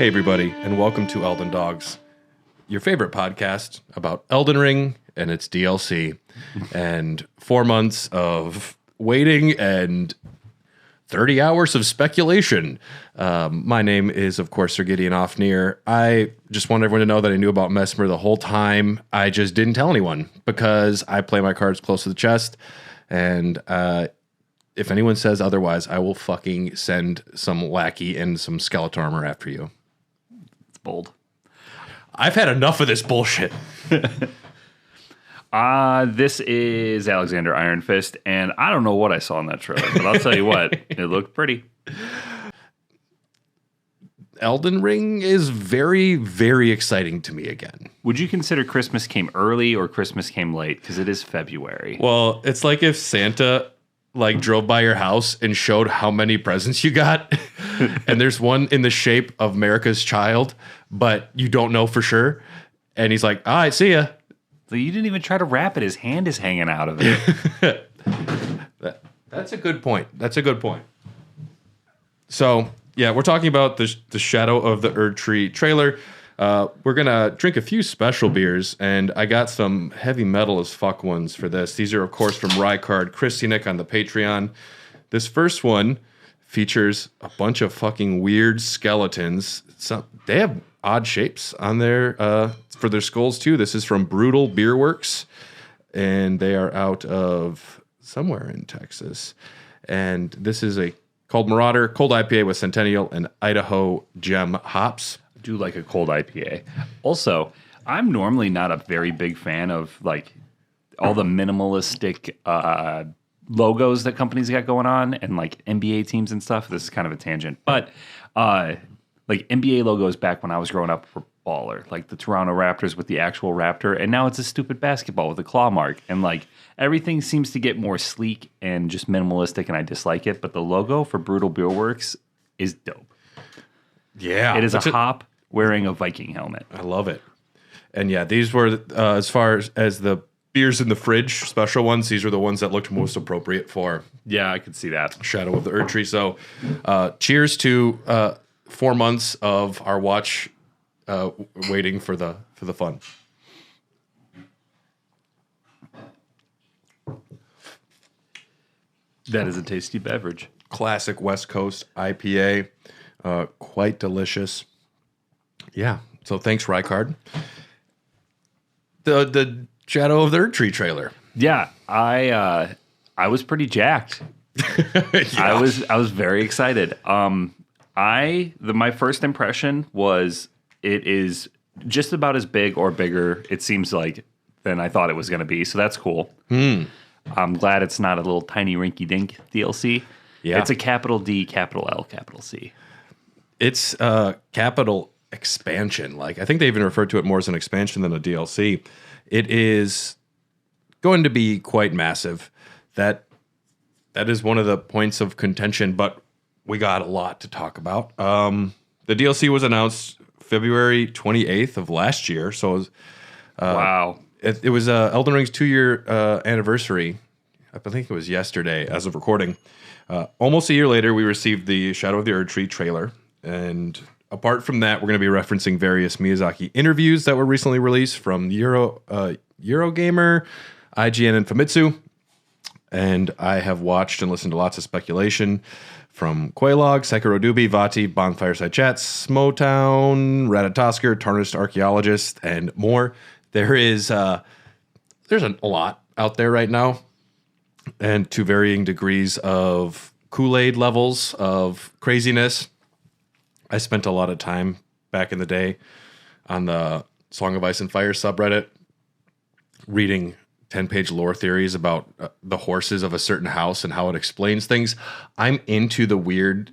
Hey, everybody, and welcome to Elden Dogs, your favorite podcast about Elden Ring and its DLC, and 4 months of waiting and 30 hours of speculation. My name is, of course, Sir Gideon Offnear. I just want everyone to know that I knew about Messmer the whole time. I just didn't tell anyone because I play my cards close to the chest, and if anyone says otherwise, I will fucking send some lackey and some skeleton armor after you. Bold. I've had enough of this bullshit. This is Alexander Iron Fist, and I don't know what I saw in that trailer, but I'll tell you what, it looked pretty. Elden Ring is very, very exciting to me again. Would you consider Christmas came early or Christmas came late? Because it is February. Well, it's like if Santa drove by your house and showed how many presents you got, and there's one in the shape of Marika's child, but you don't know for sure. And he's like, all right, see ya. So you didn't even try to wrap it. His hand is hanging out of it. That's a good point. So, yeah, we're talking about the Shadow of the Erdtree trailer. We're going to drink a few special beers, and I got some heavy metal as fuck ones for this. These are, of course, from Rykard Christianic on the Patreon. This first one features a bunch of fucking weird skeletons. They have odd shapes on their for their skulls, too. This is from Brutal Beer Works, and they are out of somewhere in Texas. And this is called Marauder, cold IPA with Centennial and Idaho Gem hops. Do like a cold IPA. Also, I'm normally not a very big fan of all the minimalistic logos that companies got going on and NBA teams and stuff. This is kind of a tangent, but NBA logos back when I was growing up were baller. Like the Toronto Raptors with the actual raptor, and now it's a stupid basketball with a claw mark. And everything seems to get more sleek and just minimalistic, and I dislike it. But the logo for Brutal Beer Works is dope. Yeah, it is a hop wearing a Viking helmet. I love it. And yeah, these were, as far as the beers in the fridge, special ones, these were the ones that looked most appropriate for. Yeah, I could see that. Shadow of the Erdtree. So cheers to 4 months of our watch waiting for the fun. That is a tasty beverage. Classic West Coast IPA. Quite delicious. Yeah. So thanks, Rykard. The Shadow of the Erdtree trailer. Yeah, I was pretty jacked. Yeah. I was very excited. My first impression was it is just about as big or bigger, it seems like, than I thought it was going to be. So that's cool. I'm glad it's not a little tiny rinky-dink DLC. Yeah. It's a capital D, capital L, capital C. It's capital expansion. I think they even refer to it more as an expansion than a DLC. It is going to be quite massive. That is one of the points of contention, but we got a lot to talk about. The DLC was announced February 28th of last year, so it was, wow. It was Elden Ring's 2-year anniversary. I think it was yesterday as of recording. Almost a year later, we received the Shadow of the Erdtree trailer. And apart from that, we're going to be referencing various Miyazaki interviews that were recently released from Eurogamer, IGN, and Famitsu. And I have watched and listened to lots of speculation from Quaylog, Sekiro Doobie, Vati, Bonfireside Chats, Smotown, Ratatosker, Tarnished Archaeologist, and more. There's a lot out there right now, and to varying degrees of Kool-Aid levels of craziness. I spent a lot of time back in the day on the Song of Ice and Fire subreddit reading 10-page lore theories about the horses of a certain house and how it explains things. I'm into the weird,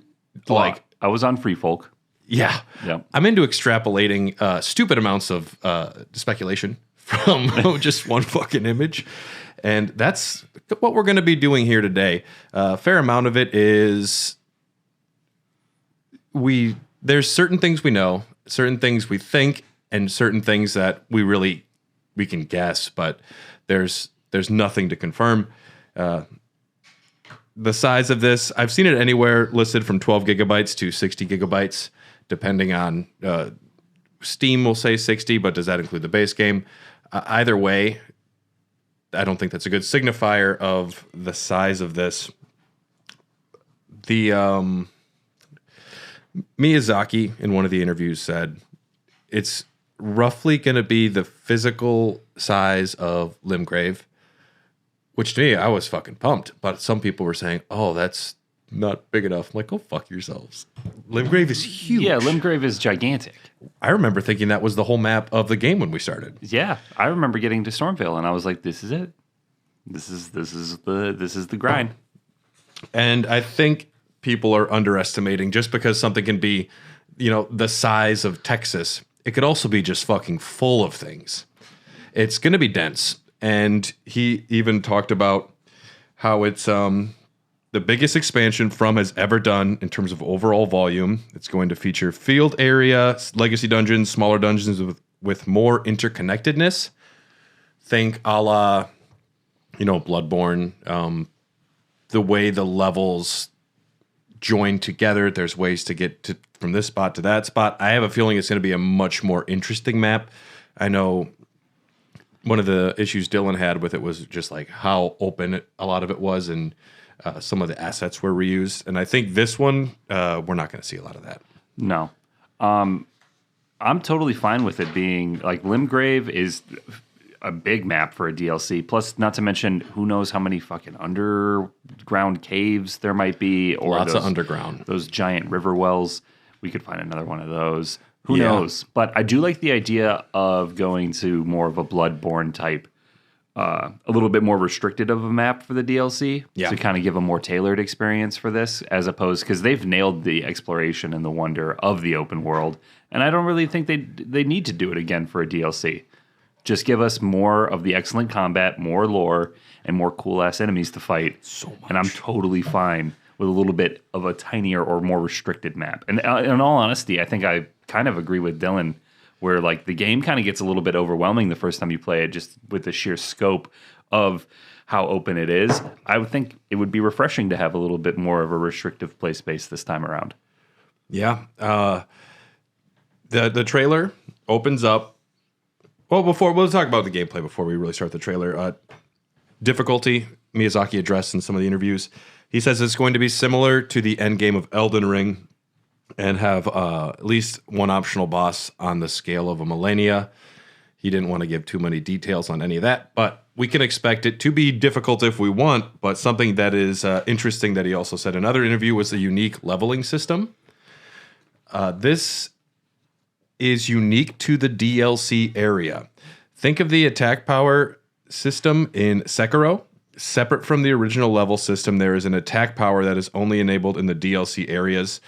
I was on Free Folk. Yeah. I'm into extrapolating stupid amounts of speculation from just one fucking image. And that's what we're going to be doing here today. A fair amount of it is there's certain things we know, certain things we think, and certain things that we can guess, but there's nothing to confirm. The size of this, I've seen it anywhere listed from 12 gigabytes to 60 gigabytes, depending on Steam will say 60, but does that include the base game? Either way, I don't think that's a good signifier of the size of this. The Miyazaki in one of the interviews said it's roughly going to be the physical size of Limgrave, which to me, I was fucking pumped. But some people were saying, oh, that's not big enough. I'm like, go fuck yourselves. Limgrave is huge. Yeah, Limgrave is gigantic. I remember thinking that was the whole map of the game when we started. Yeah, I remember getting to Stormvale and I was like, this is it. This is the grind. And I think people are underestimating just because something can be, the size of Texas. It could also be just fucking full of things. It's going to be dense. And he even talked about how it's the biggest expansion From has ever done in terms of overall volume. It's going to feature field area, legacy dungeons, smaller dungeons with more interconnectedness. Think a la, Bloodborne. The way the levels join together, there's ways to get from this spot to that spot. I have a feeling it's going to be a much more interesting map. I know one of the issues Dylan had with it was just like how open a lot of it was, and some of the assets were reused. And I think this one, we're not going to see a lot of that. No. I'm totally fine with it being like Limgrave is a big map for a DLC. Plus, not to mention, who knows how many fucking underground caves there might be, or lots of underground. Those giant river wells. We could find another one of those. Who knows? But I do like the idea of going to more of a Bloodborne type, a little bit more restricted of a map for the DLC to kind of give a more tailored experience for this, as opposed because they've nailed the exploration and the wonder of the open world, and I don't really think they need to do it again for a DLC. Just give us more of the excellent combat, more lore, and more cool-ass enemies to fight. So much. And I'm totally fine with a little bit of a tinier or more restricted map. And in all honesty, I think I kind of agree with Dylan, where like the game kind of gets a little bit overwhelming the first time you play it, just with the sheer scope of how open it is. I would think it would be refreshing to have a little bit more of a restrictive play space this time around. Yeah. The trailer opens up. Well, we'll talk about the gameplay before we really start the trailer. Difficulty, Miyazaki addressed in some of the interviews. He says it's going to be similar to the end game of Elden Ring and have at least one optional boss on the scale of a millennia. He didn't want to give too many details on any of that, but we can expect it to be difficult if we want. But something that is interesting that he also said in another interview was the unique leveling system. This is unique to the DLC area. Think of the attack power system in Sekiro. Separate from the original level system, there is an attack power that is only enabled in the DLC areas.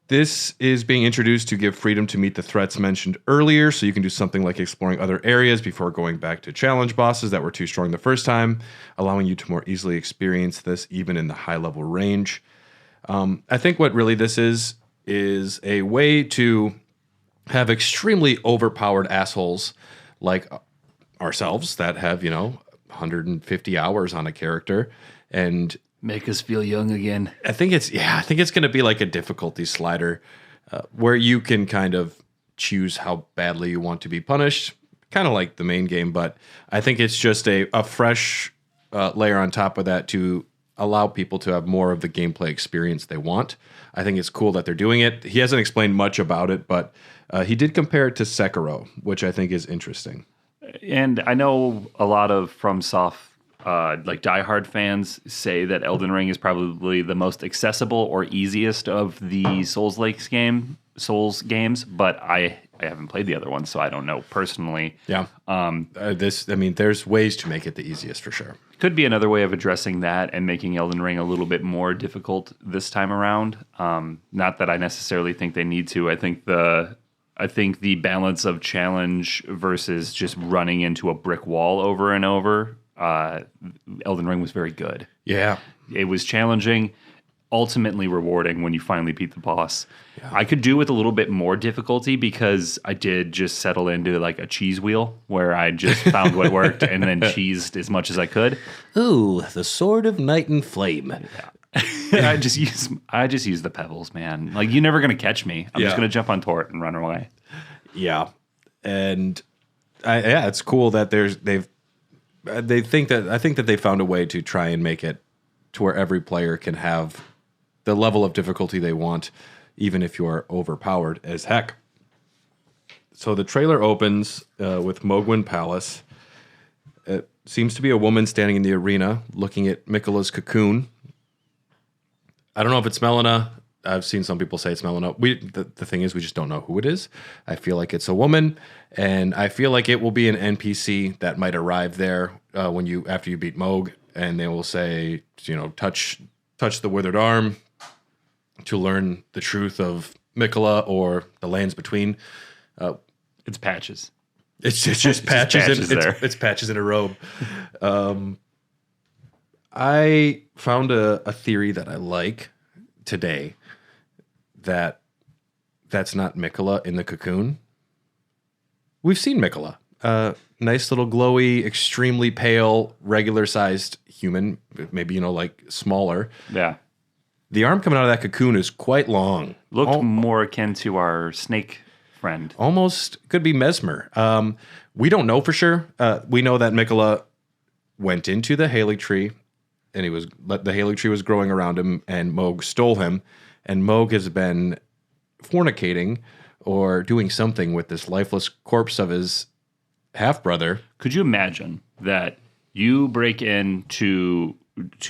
This is being introduced to give freedom to meet the threats mentioned earlier, so you can do something like exploring other areas before going back to challenge bosses that were too strong the first time, allowing you to more easily experience this even in the high-level range. I think what really this is a way to have extremely overpowered assholes like ourselves that have, 150 hours on a character and make us feel young again. I think it's going to be like a difficulty slider where you can kind of choose how badly you want to be punished, kind of like the main game, but I think it's just a fresh layer on top of that to allow people to have more of the gameplay experience they want. I think it's cool that they're doing it. He hasn't explained much about it, but he did compare it to Sekiro, which I think is interesting. And I know a lot of FromSoft, like diehard fans, say that Elden Ring is probably the most accessible or easiest of the Souls games, but I haven't played the other one, so I don't know personally. Yeah. There's ways to make it the easiest for sure. Could be another way of addressing that and making Elden Ring a little bit more difficult this time around. Not that I necessarily think they need to. I think the balance of challenge versus just running into a brick wall over and over, Elden Ring was very good. Yeah. It was challenging, ultimately rewarding when you finally beat the boss. Yeah. I could do with a little bit more difficulty because I did just settle into like a cheese wheel where I just found what worked and then cheesed as much as I could. Ooh, the Sword of Night and Flame. Yeah. I just use the pebbles, man. Like you're never gonna catch me. I'm just Yeah. gonna jump on Tort and run away. Yeah, and it's cool that I think that they found a way to try and make it to where every player can have the level of difficulty they want, even if you're overpowered as heck. So the trailer opens with Mogwin Palace. It seems to be a woman standing in the arena looking at Miquella's cocoon. I don't know if it's Melina. I've seen some people say it's Melina. The thing is, we just don't know who it is. I feel like it's a woman, and I feel like it will be an NPC that might arrive there after you beat Moog, and they will say, touch the withered arm to learn the truth of Miquella or the lands between. It's Patches. It's just patches. It's Patches in a robe. I found a theory that I like today that's not Miquella in the cocoon. We've seen Miquella. Nice little glowy, extremely pale, regular-sized human, maybe, like smaller. Yeah. The arm coming out of that cocoon is quite long. Looked more akin to our snake friend. Almost could be Messmer. We don't know for sure. We know that Miquella went into the Haley tree, and the Haley tree was growing around him, and Moog stole him. And Moog has been fornicating or doing something with this lifeless corpse of his half-brother. Could you imagine that you break in to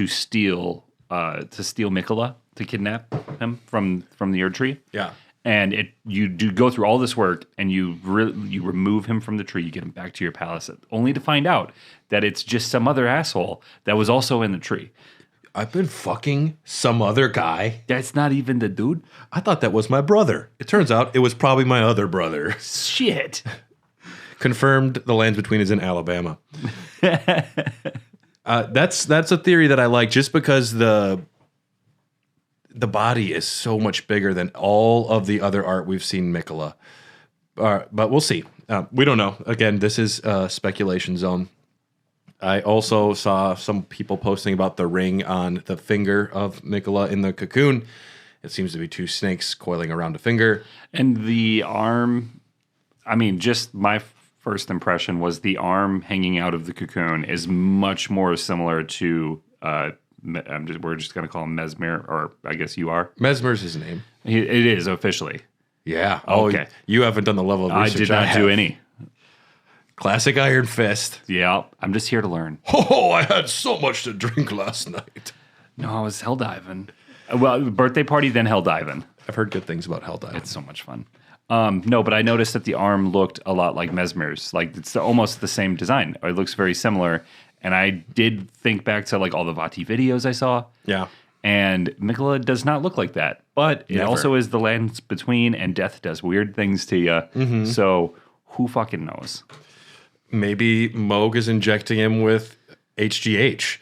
steal Miquella, to kidnap him from the Erdtree? Yeah. And you do go through all this work, and you remove him from the tree. You get him back to your palace, only to find out that it's just some other asshole that was also in the tree. I've been fucking some other guy. That's not even the dude. I thought that was my brother. It turns out it was probably my other brother. Shit. Confirmed the lands between is in Alabama. That's a theory that I like, just because the body is so much bigger than all of the other art we've seen Miquella. But we'll see. We don't know. Again, this is speculation zone. I also saw some people posting about the ring on the finger of Miquella in the cocoon. It seems to be two snakes coiling around a finger. And the arm, just my first impression was the arm hanging out of the cocoon is much more similar to, we're just going to call him Messmer, or I guess you are. Messmer's his name. It is officially. Yeah. Okay. You haven't done the level of research. I did not do any. Classic Iron Fist. Yeah, I'm just here to learn. Oh, I had so much to drink last night. No, I was hell diving. Well, birthday party, then hell diving. I've heard good things about hell diving. It's so much fun. No, but I noticed that the arm looked a lot like Messmer's. Like, it's almost the same design. It looks very similar. And I did think back to all the Vati videos I saw. Yeah. And Miquella does not look like that. But it also is the lands between, and death does weird things to you. Mm-hmm. So who fucking knows? Maybe Moog is injecting him with HGH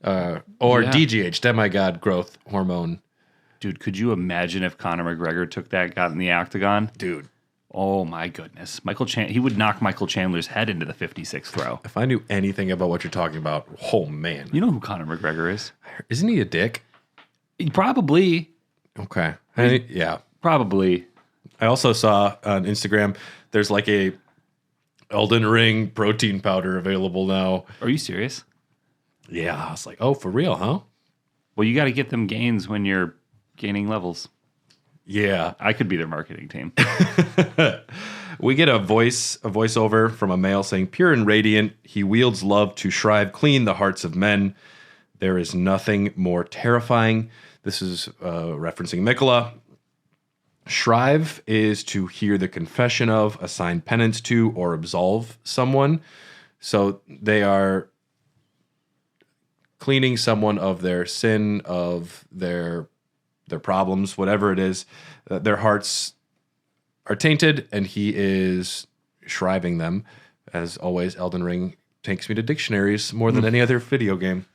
or DGH, demigod growth hormone. Dude, could you imagine if Conor McGregor took that, got in the octagon? Dude. Oh, my goodness. He would knock Michael Chandler's head into the 56th throw. If I knew anything about what you're talking about, oh, man. You know who Conor McGregor is? Isn't he a dick? Probably. Okay. Yeah. Probably. I also saw on Instagram, there's a Elden Ring protein powder available now. Are you serious? Yeah. I was like, oh, for real, huh? Well, you got to get them gains when you're gaining levels. Yeah. I could be their marketing team. We get a voiceover from a male saying, pure and radiant, he wields love to shrive clean the hearts of men. There is nothing more terrifying. This is referencing Miquella. Shrive is to hear the confession of, assign penance to, or absolve someone. So they are cleaning someone of their sin, of their problems, whatever it is. Their hearts are tainted, and he is shriving them. As always, Elden Ring takes me to dictionaries more than any other video game.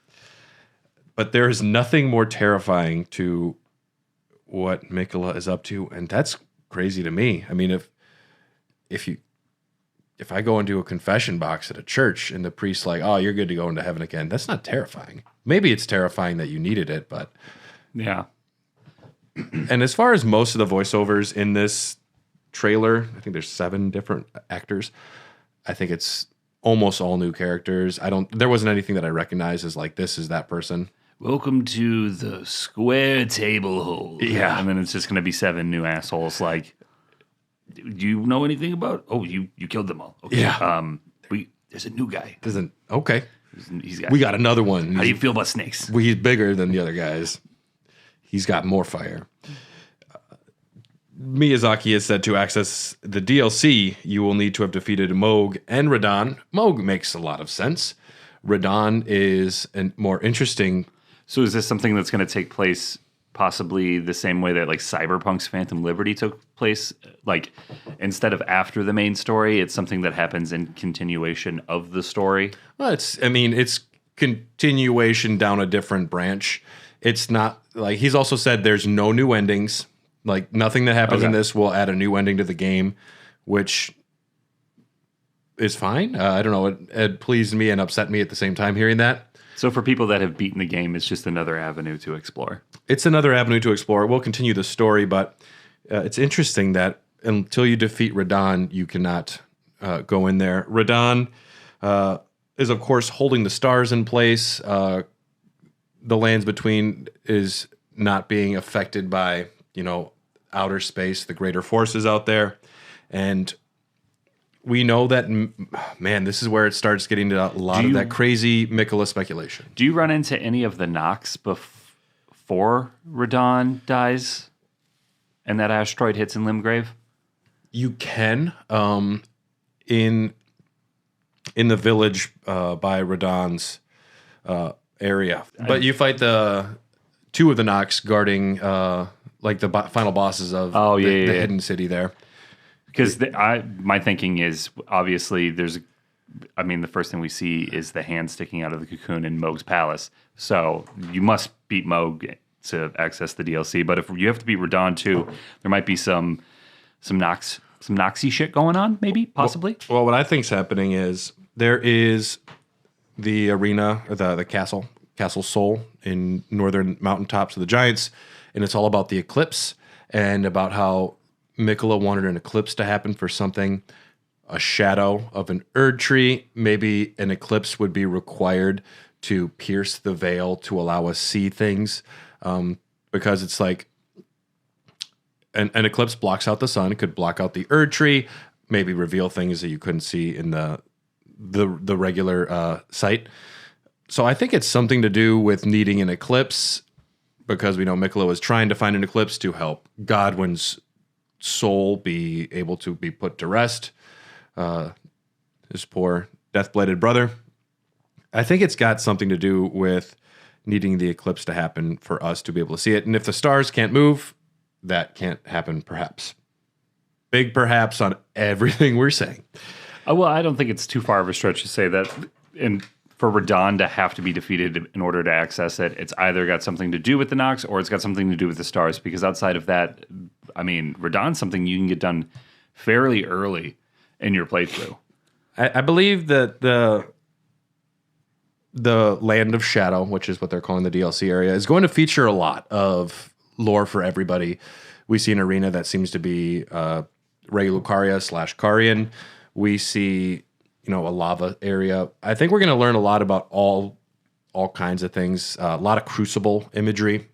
But there is nothing more terrifying to what Miquella is up to, and that's crazy to me. I mean, if I go into a confession box at a church and the priest's like, "Oh, you're good to go into heaven again," that's not terrifying. Maybe it's terrifying that you needed it, but Yeah. And as far as most of the voiceovers in this trailer, I think there's 7 different actors. I think it's almost all new characters. There wasn't anything that I recognized as like, this is that person. Welcome to the square table hole. Yeah. And then it's just going to be 7 new assholes like, do you know anything about? Oh, you killed them all. Okay. Yeah. There's a new guy. Okay. He's got. We got another one. How do you feel about snakes? He's bigger than the other guys. He's got more fire. Miyazaki has said to access the DLC, you will need to have defeated Moog and Radon. Moog makes a lot of sense. Radon is a more interesting. So is this something that's going to take place possibly the same way that like Cyberpunk's Phantom Liberty took place? Like instead of after the main story, it's something that happens in continuation of the story? Well, it's continuation down a different branch. It's not like he's also said there's no new endings. Like nothing that happens in this will add a new ending to the game, which is fine. I don't know. It pleased me and upset me at the same time hearing that. So for people that have beaten the game, it's just another avenue to explore. It's another avenue to explore. We'll continue the story, but it's interesting that until you defeat Radon, you cannot go in there. Radon is, of course, holding the stars in place. The lands between is not being affected by, outer space, the greater forces out there. And we know that, man, this is where it starts getting to a lot of that crazy Miquella speculation. Do you run into any of the knocks before Radon dies and that asteroid hits in Limgrave? You can. In the village by Radon's area. But you fight the 2 of the knocks guarding like the final bosses of the hidden city there. Because my thinking is obviously the first thing we see is the hand sticking out of the cocoon in Moog's palace. So you must beat Moog to access the DLC. But if you have to beat Radon too, there might be some Noxy shit going on, maybe, possibly. Well, what I think's happening is there is the arena, or the Castle Sol in northern mountaintops of the Giants, and it's all about the eclipse and about how Miquella wanted an eclipse to happen for something, a shadow of an Erdtree. Maybe an eclipse would be required to pierce the veil to allow us see things, because it's like an eclipse blocks out the sun. It could block out the Erdtree, maybe reveal things that you couldn't see in the regular sight. So I think it's something to do with needing an eclipse, because we know Miquella was trying to find an eclipse to help Godwin's soul be able to be put to rest. His poor death-bladed brother. I think it's got something to do with needing the eclipse to happen for us to be able to see it. And if the stars can't move, that can't happen, perhaps. Big perhaps on everything we're saying. Well, I don't think it's too far of a stretch to say that for Radon to have to be defeated in order to access it, it's either got something to do with the Nox or it's got something to do with the stars. Because outside of that, Radon's something you can get done fairly early in your playthrough. I believe that the Land of Shadow, which is what they're calling the DLC area, is going to feature a lot of lore for everybody. We see an arena that seems to be Rey Lucaria / Carian. We see, a lava area. I think we're going to learn a lot about all kinds of things. A lot of Crucible imagery.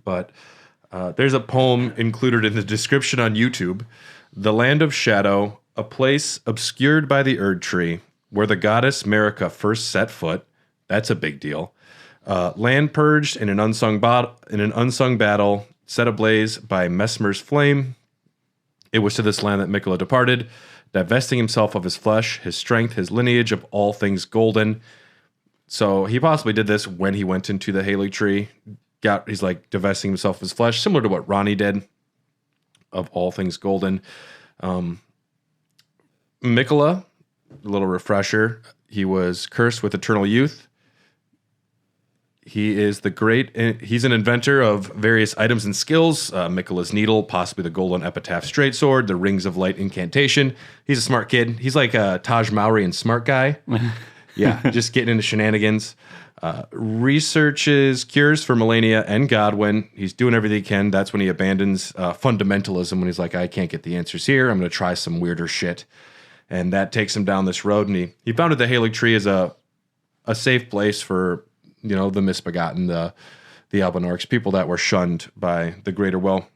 But there's a poem included in the description on YouTube. The Land of Shadow, a place obscured by the Erdtree, where the goddess Marika first set foot. That's a big deal. Land purged in an unsung battle, set ablaze by Messmer's flame. It was to this land that Miquella departed, divesting himself of his flesh, his strength, his lineage of all things golden. So he possibly did this when he went into the Haley Tree. He's like divesting himself of his flesh, similar to what Ronnie did of all things golden. Miquella, a little refresher, he was cursed with eternal youth. He is he's an inventor of various items and skills. Miquella's needle, possibly the golden epitaph straight sword, the rings of light incantation. He's a smart kid. He's like a Taj Mowry and smart guy. Yeah, just getting into shenanigans. Researches cures for Melania and Godwin. He's doing everything he can. That's when he abandons fundamentalism, when he's like, I can't get the answers here. I'm going to try some weirder shit. And that takes him down this road. And he founded the Erdtree as a safe place for, the misbegotten, the Albinorks, people that were shunned by the greater will.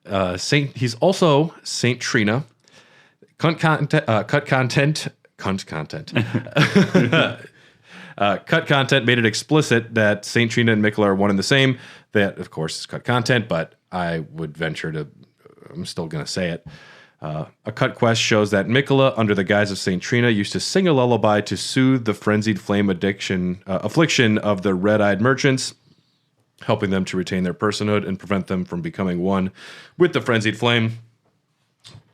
He's also Saint Trina. Cut content. Cut content made it explicit that Saint Trina and Miquella are one and the same. That, of course, is cut content, but I would venture to, I'm still going to say it. A cut quest shows that Miquella, under the guise of Saint Trina, used to sing a lullaby to soothe the frenzied flame affliction of the red-eyed merchants, helping them to retain their personhood and prevent them from becoming one with the frenzied flame.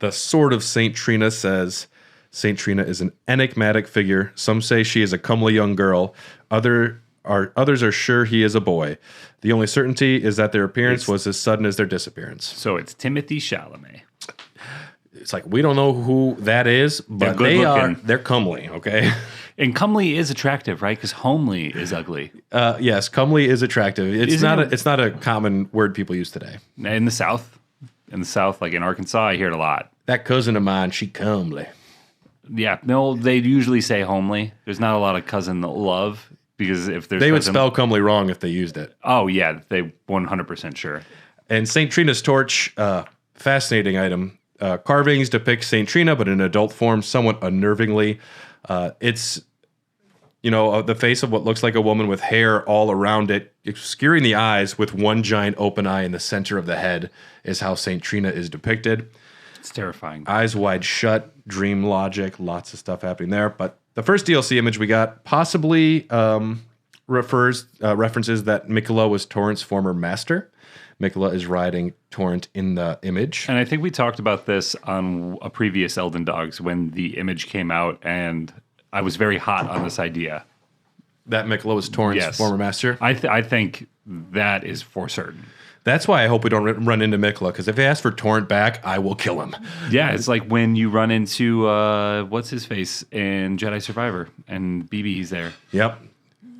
The Sword of Saint Trina says Saint Trina is an enigmatic figure. Some say she is a comely young girl. Others are sure he is a boy. The only certainty is that their appearance was as sudden as their disappearance. So it's Timothy Chalamet. It's like, we don't know who that is, but they're comely, okay? And comely is attractive, right? Because homely is ugly. Yes, comely is attractive. It's not a common word people use today. In the South, like in Arkansas, I hear it a lot. That cousin of mine, she comely. Yeah, no, they usually say homely. There's not a lot of cousin love, because if there's they would spell comely wrong if they used it. Oh yeah, they 100% sure. And Saint Trina's torch, fascinating item. Carvings depict Saint Trina, but in adult form, somewhat unnervingly. It's the face of what looks like a woman with hair all around it, obscuring the eyes with one giant open eye in the center of the head, is how Saint Trina is depicted. It's terrifying. Eyes wide shut, dream logic, lots of stuff happening there. But the first DLC image we got possibly references that Miquella was Torrent's former master. Miquella is riding Torrent in the image. And I think we talked about this on a previous Elden Dogs when the image came out, and I was very hot on this idea. That Miquella was Torrent's former master? I think that is for certain. That's why I hope we don't run into Miquella, because if they ask for Torrent back, I will kill him. Yeah, it's like when you run into, what's his face in Jedi Survivor, and BB's there. Yep.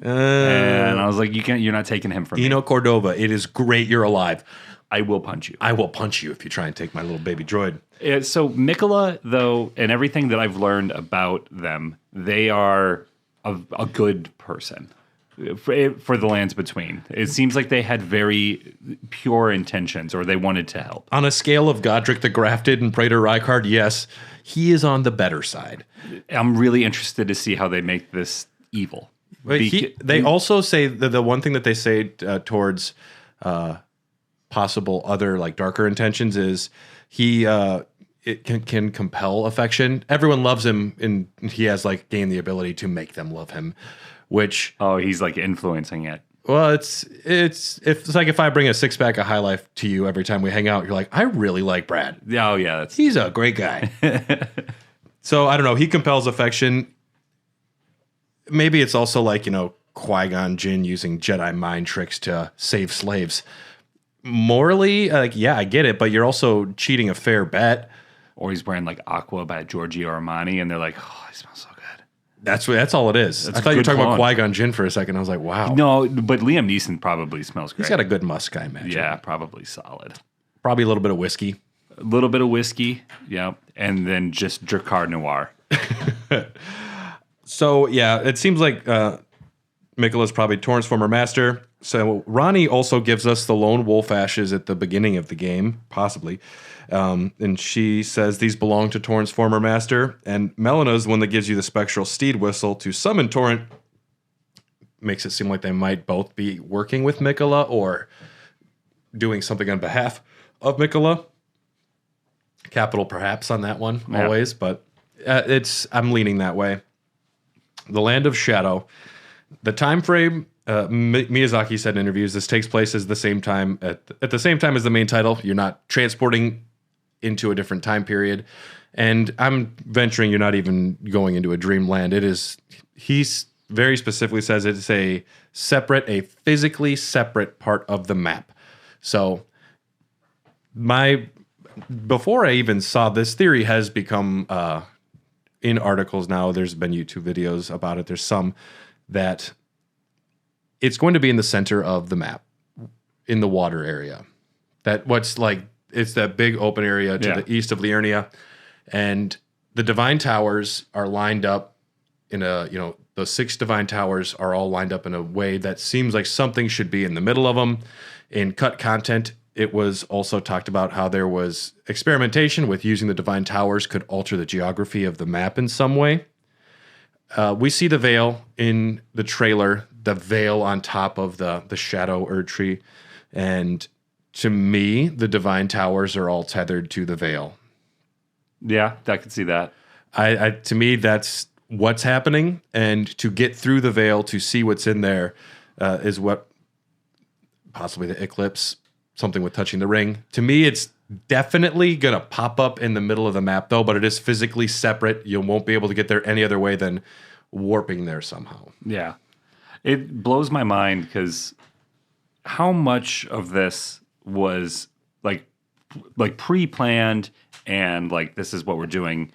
And I was like, you're not taking him from me. Cordova, it is great you're alive. I will punch you. I will punch you if you try and take my little baby droid. So Miquella, though, and everything that I've learned about them, they are a good person for the lands between. It seems like they had very pure intentions, or they wanted to help. On a scale of Godric the Grafted and Praetor Rykard, yes, he is on the better side. I'm really interested to see how they make this evil. They also say that the one thing that they say towards possible other like darker intentions is it can compel affection. Everyone loves him, and he has like gained the ability to make them love him. Which he's like influencing it. Well, it's like if I bring a 6-pack of High Life to you every time we hang out, you're like, I really like Brad. Oh yeah, he's a great guy. So I don't know. He compels affection. Maybe it's also like, Qui-Gon Jinn using Jedi mind tricks to save slaves. Morally, yeah, I get it, but you're also cheating a fair bet. Or he's wearing like Aqua by Giorgio Armani, and they're like, oh, he smells so good. That's all it is. I thought you were talking about Qui-Gon Jinn for a second. I was like, wow. No, but Liam Neeson probably smells great. He's got a good musk, I imagine. Yeah, probably solid. Probably a little bit of whiskey. A little bit of whiskey, yeah, and then just Drakkar Noir. So, yeah, it seems like Miquella's probably Torrent's former master. So Ronnie also gives us the lone wolf ashes at the beginning of the game, possibly. And she says these belong to Torrent's former master. And Melena's the one that gives you the spectral steed whistle to summon Torrent. Makes it seem like they might both be working with Miquella or doing something on behalf of Miquella. Capital perhaps on that one, always. But I'm leaning that way. The Land of Shadow. The time frame, Miyazaki said in interviews, this takes place at the same time as the main title. You're not transporting into a different time period. And I'm venturing you're not even going into a dreamland. He's very specifically says it's a physically separate part of the map. So before I even saw this theory has become in articles now, there's been YouTube videos about it. There's some that it's going to be in the center of the map, in the water area. It's that big open area to the east of Liurnia, and the Divine Towers are lined up in those 6 Divine Towers are all lined up in a way that seems like something should be in the middle of them. In cut content, it was also talked about how there was experimentation with using the Divine Towers could alter the geography of the map in some way. We see the veil in the trailer, the veil on top of the shadow Erdtree, and to me, the Divine Towers are all tethered to the veil. Yeah, I could see that. To me, that's what's happening, and to get through the veil to see what's in there is what possibly the eclipse, something with touching the ring. To me, it's definitely gonna pop up in the middle of the map, though. But it is physically separate. You won't be able to get there any other way than warping there somehow. Yeah, it blows my mind because how much of this was like pre-planned and like this is what we're doing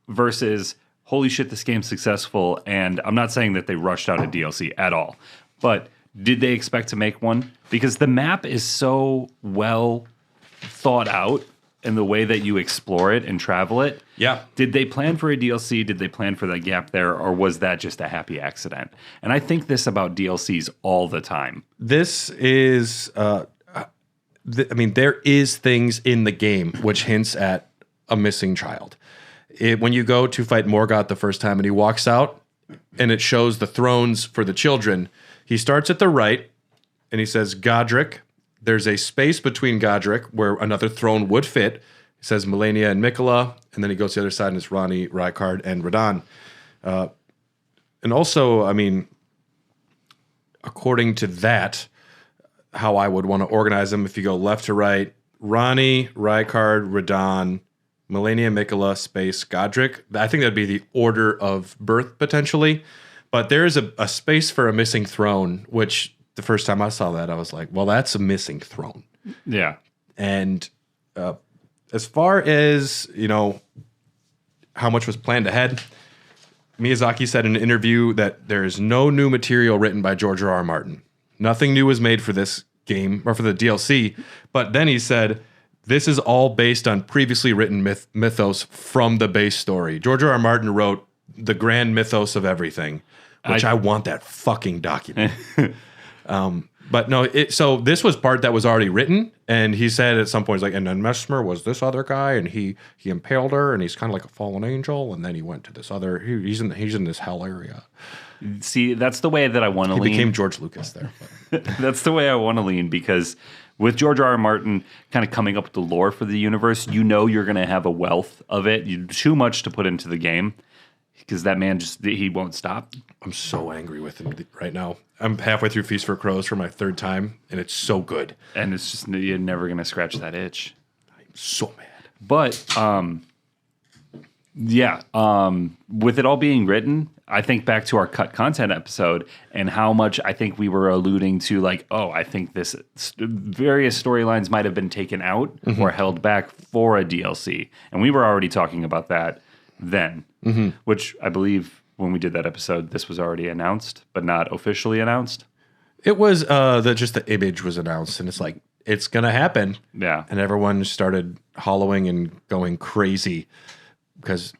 versus holy shit, this game's successful. And I'm not saying that they rushed out a DLC at all, but did they expect to make one? Because the map is so well thought out in the way that you explore it and travel it. Yeah. Did they plan for a DLC? Did they plan for that gap there? Or was that just a happy accident? And I think this about DLCs all the time. This is, there is things in the game which hints at a missing child. When you go to fight Morgoth the first time and he walks out and it shows the thrones for the children, he starts at the right and he says, Godric. There's a space between Godric where another throne would fit. He says Melania and Miquella, and then he goes to the other side and it's Ranni, Rykard, and Radahn. And also, according to that, how I would want to organize them, if you go left to right, Ranni, Rykard, Radahn, Melania, Miquella, space, Godric. I think that'd be the order of birth potentially. But there is a space for a missing throne, which the first time I saw that, I was like, well, that's a missing throne. Yeah. And as far as, how much was planned ahead, Miyazaki said in an interview that there is no new material written by George R.R. Martin. Nothing new was made for this game or for the DLC. But then he said, this is all based on previously written mythos from the base story. George R.R. Martin wrote the grand mythos of everything, which I want that fucking document. But no, so this was part that was already written, and he said at some point, he's like, and then Messmer was this other guy, and he impaled her, and he's kind of like a fallen angel, and then he went to this other, he's in this hell area. See, that's the way that I want to lean. He became George Lucas there. That's the way I want to lean, because with George R.R. Martin kind of coming up with the lore for the universe, you're going to have a wealth of it. Too much to put into the game, because that man he won't stop. I'm so angry with him right now. I'm halfway through Feast for Crows for my 3rd time, and it's so good. And it's just, you're never going to scratch that itch. I'm so mad. But, with it all being written, I think back to our cut content episode and how much I think we were alluding to, like, I think this various storylines might have been taken out or held back for a DLC. And we were already talking about that then, which I believe when we did that episode, this was already announced, but not officially announced. It was just the image was announced, and it's like, it's going to happen. Yeah. And everyone started hollowing and going crazy because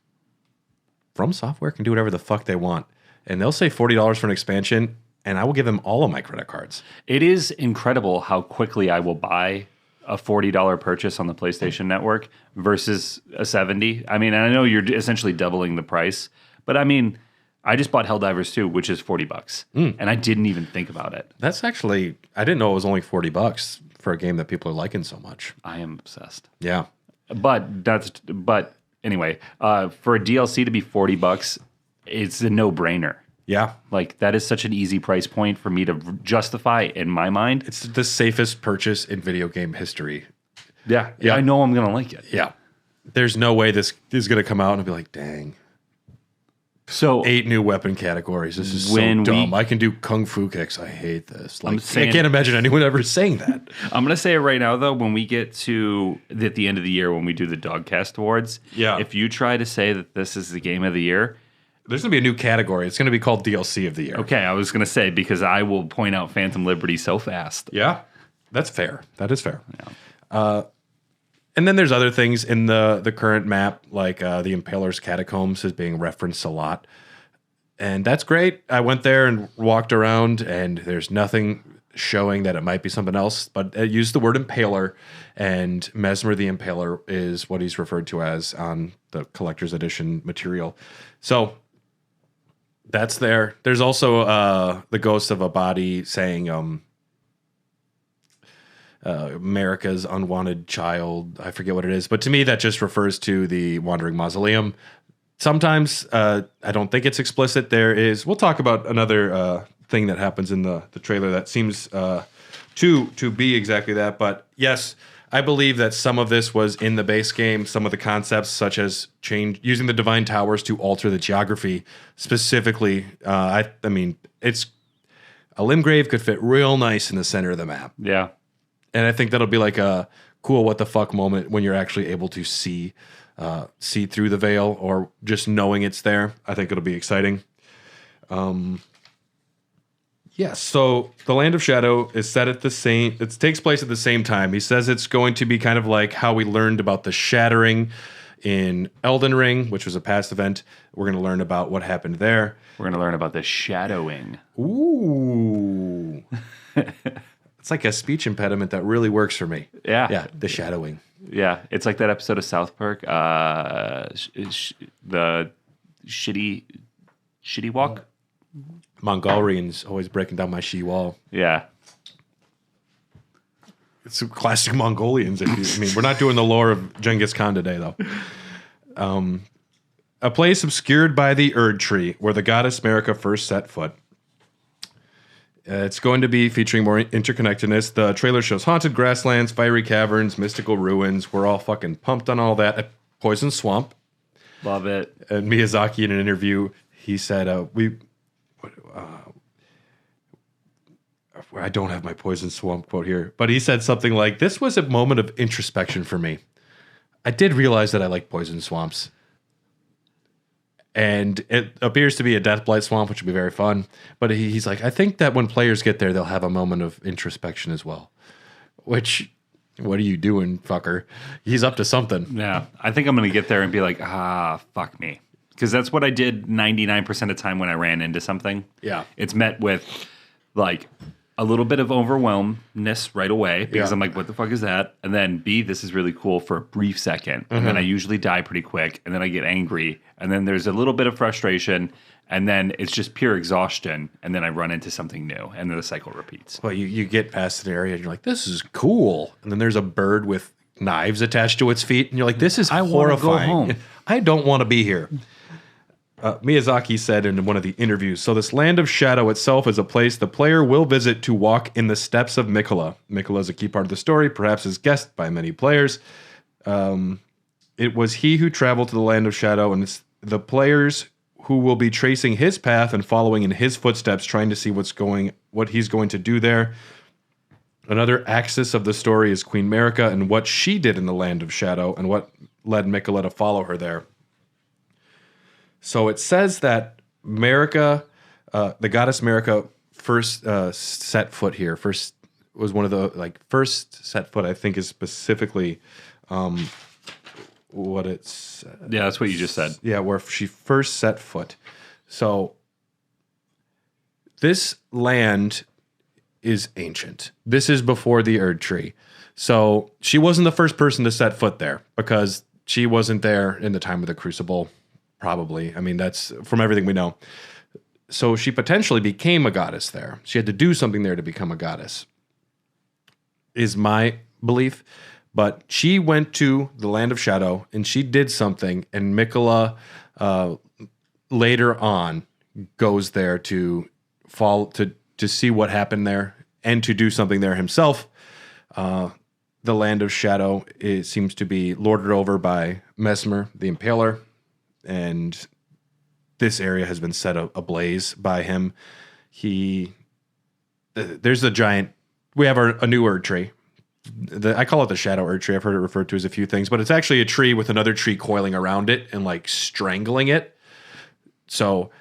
From Software can do whatever the fuck they want. And they'll say $40 for an expansion, and I will give them all of my credit cards. It is incredible how quickly I will buy a $40 purchase on the PlayStation Network versus a $70. I mean, and I know you're essentially doubling the price, but I mean, I just bought Helldivers 2, which is $40, and I didn't even think about it. That's actually, I didn't know it was only $40 for a game that people are liking so much. I am obsessed. Yeah. But anyway, for a DLC to be $40, it's a no-brainer. Yeah. Like, that is such an easy price point for me to justify in my mind. It's the safest purchase in video game history. Yeah. I know I'm going to like it. Yeah. There's no way this is going to come out and be like, dang. So 8 new weapon categories. This is so dumb. I can do kung fu kicks. I hate this. Like, I can't imagine anyone ever saying that. I'm going to say it right now, though, when we get to at the end of the year, when we do the Dogcast Awards, if you try to say that this is the game of the year, there's going to be a new category. It's going to be called DLC of the year. Okay, I was going to say, because I will point out Phantom Liberty so fast. Yeah, that's fair. That is fair. Yeah. And then there's other things in the current map, like the Impaler's Catacombs is being referenced a lot. And that's great. I went there and walked around, and there's nothing showing that it might be something else. But it used the word Impaler, and Messmer the Impaler is what he's referred to as on the Collector's Edition material. So that's there. There's also the ghost of a body saying... Marika's unwanted child. I forget what it is, but to me that just refers to the Wandering Mausoleum. Sometimes I don't think it's explicit. We'll talk about another thing that happens in the trailer that seems to be exactly that. But yes, I believe that some of this was in the base game. Some of the concepts, such as using the Divine Towers to alter the geography, specifically. I mean, it's a Limgrave could fit real nice in the center of the map. Yeah. And I think that'll be like a cool what the fuck moment when you're actually able to see through the veil or just knowing it's there. I think it'll be exciting. Yes, so the Land of Shadow is set at it takes place at the same time. He says it's going to be kind of like how we learned about the Shattering in Elden Ring, which was a past event. We're going to learn about what happened there. We're going to learn about the Shadowing. Ooh. It's like a speech impediment that really works for me. Yeah. Yeah, the Shadowing. Yeah, it's like that episode of South Park, the shitty walk. Mongolians always breaking down my she wall. Yeah. It's classic Mongolians. We're not doing the lore of Genghis Khan today, though. A place obscured by the Erdtree, where the goddess Marika first set foot. It's going to be featuring more interconnectedness. The trailer shows haunted grasslands, fiery caverns, mystical ruins. We're all fucking pumped on all that. A poison swamp. Love it. And Miyazaki, in an interview, he said, I don't have my poison swamp quote here, but he said something like, "This was a moment of introspection for me. I did realize that I like poison swamps. And it appears to be a Deathblight swamp, which would be very fun. But he's like, I think that when players get there, they'll have a moment of introspection as well. Which, what are you doing, fucker? He's up to something. Yeah, I think I'm going to get there and be like, fuck me. Because that's what I did 99% of the time when I ran into something. Yeah. It's met with, like, a little bit of overwhelmness right away because I'm like, what the fuck is that? And then B, this is really cool for a brief second. And then I usually die pretty quick. And then I get angry. And then there's a little bit of frustration. And then it's just pure exhaustion. And then I run into something new. And then the cycle repeats. Well, you get past an area and you're like, this is cool. And then there's a bird with knives attached to its feet. And you're like, this is horrifying. I want to go home. I don't want to be here. Miyazaki said in one of the interviews, so this Land of Shadow itself is a place the player will visit to walk in the steps of Miquella. Miquella is a key part of the story, perhaps is guessed by many players. It was he who traveled to the Land of Shadow, and it's the players who will be tracing his path and following in his footsteps, trying to see what he's going to do there. Another axis of the story is Queen Marika and what she did in the Land of Shadow and what led Miquella to follow her there. So it says that Marika, the goddess Marika, first set foot here. First was one of the first set foot. I think is specifically what it's. Yeah, that's what you just said. Yeah, where she first set foot. So this land is ancient. This is before the Erdtree. So she wasn't the first person to set foot there because she wasn't there in the time of the Crucible. Probably. I mean, that's from everything we know. So she potentially became a goddess there. She had to do something there to become a goddess, is my belief. But she went to the Land of Shadow and she did something. And Miquella later on goes there to see what happened there and to do something there himself. The Land of Shadow seems to be lorded over by Messmer, the Impaler. And this area has been set ablaze by him. There's a giant. We have a new Erdtree. I call it the Shadow Erdtree. I've heard it referred to as a few things, but it's actually a tree with another tree coiling around it and like strangling it. So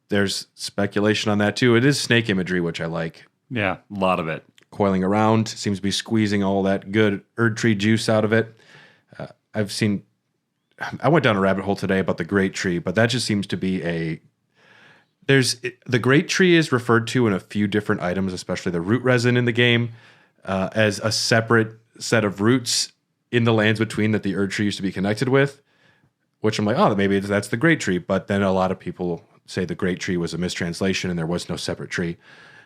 there's speculation on that too. It is snake imagery, which I like. Yeah, a lot of it. Coiling around, seems to be squeezing all that good Erdtree juice out of it. I went down a rabbit hole today about the Great Tree, but that just seems to be the Great Tree is referred to in a few different items, especially the root resin in the game, as a separate set of roots in the lands between that the Erdtree used to be connected with, which I'm like, oh, maybe that's the Great Tree. But then a lot of people say the Great Tree was a mistranslation and there was no separate tree.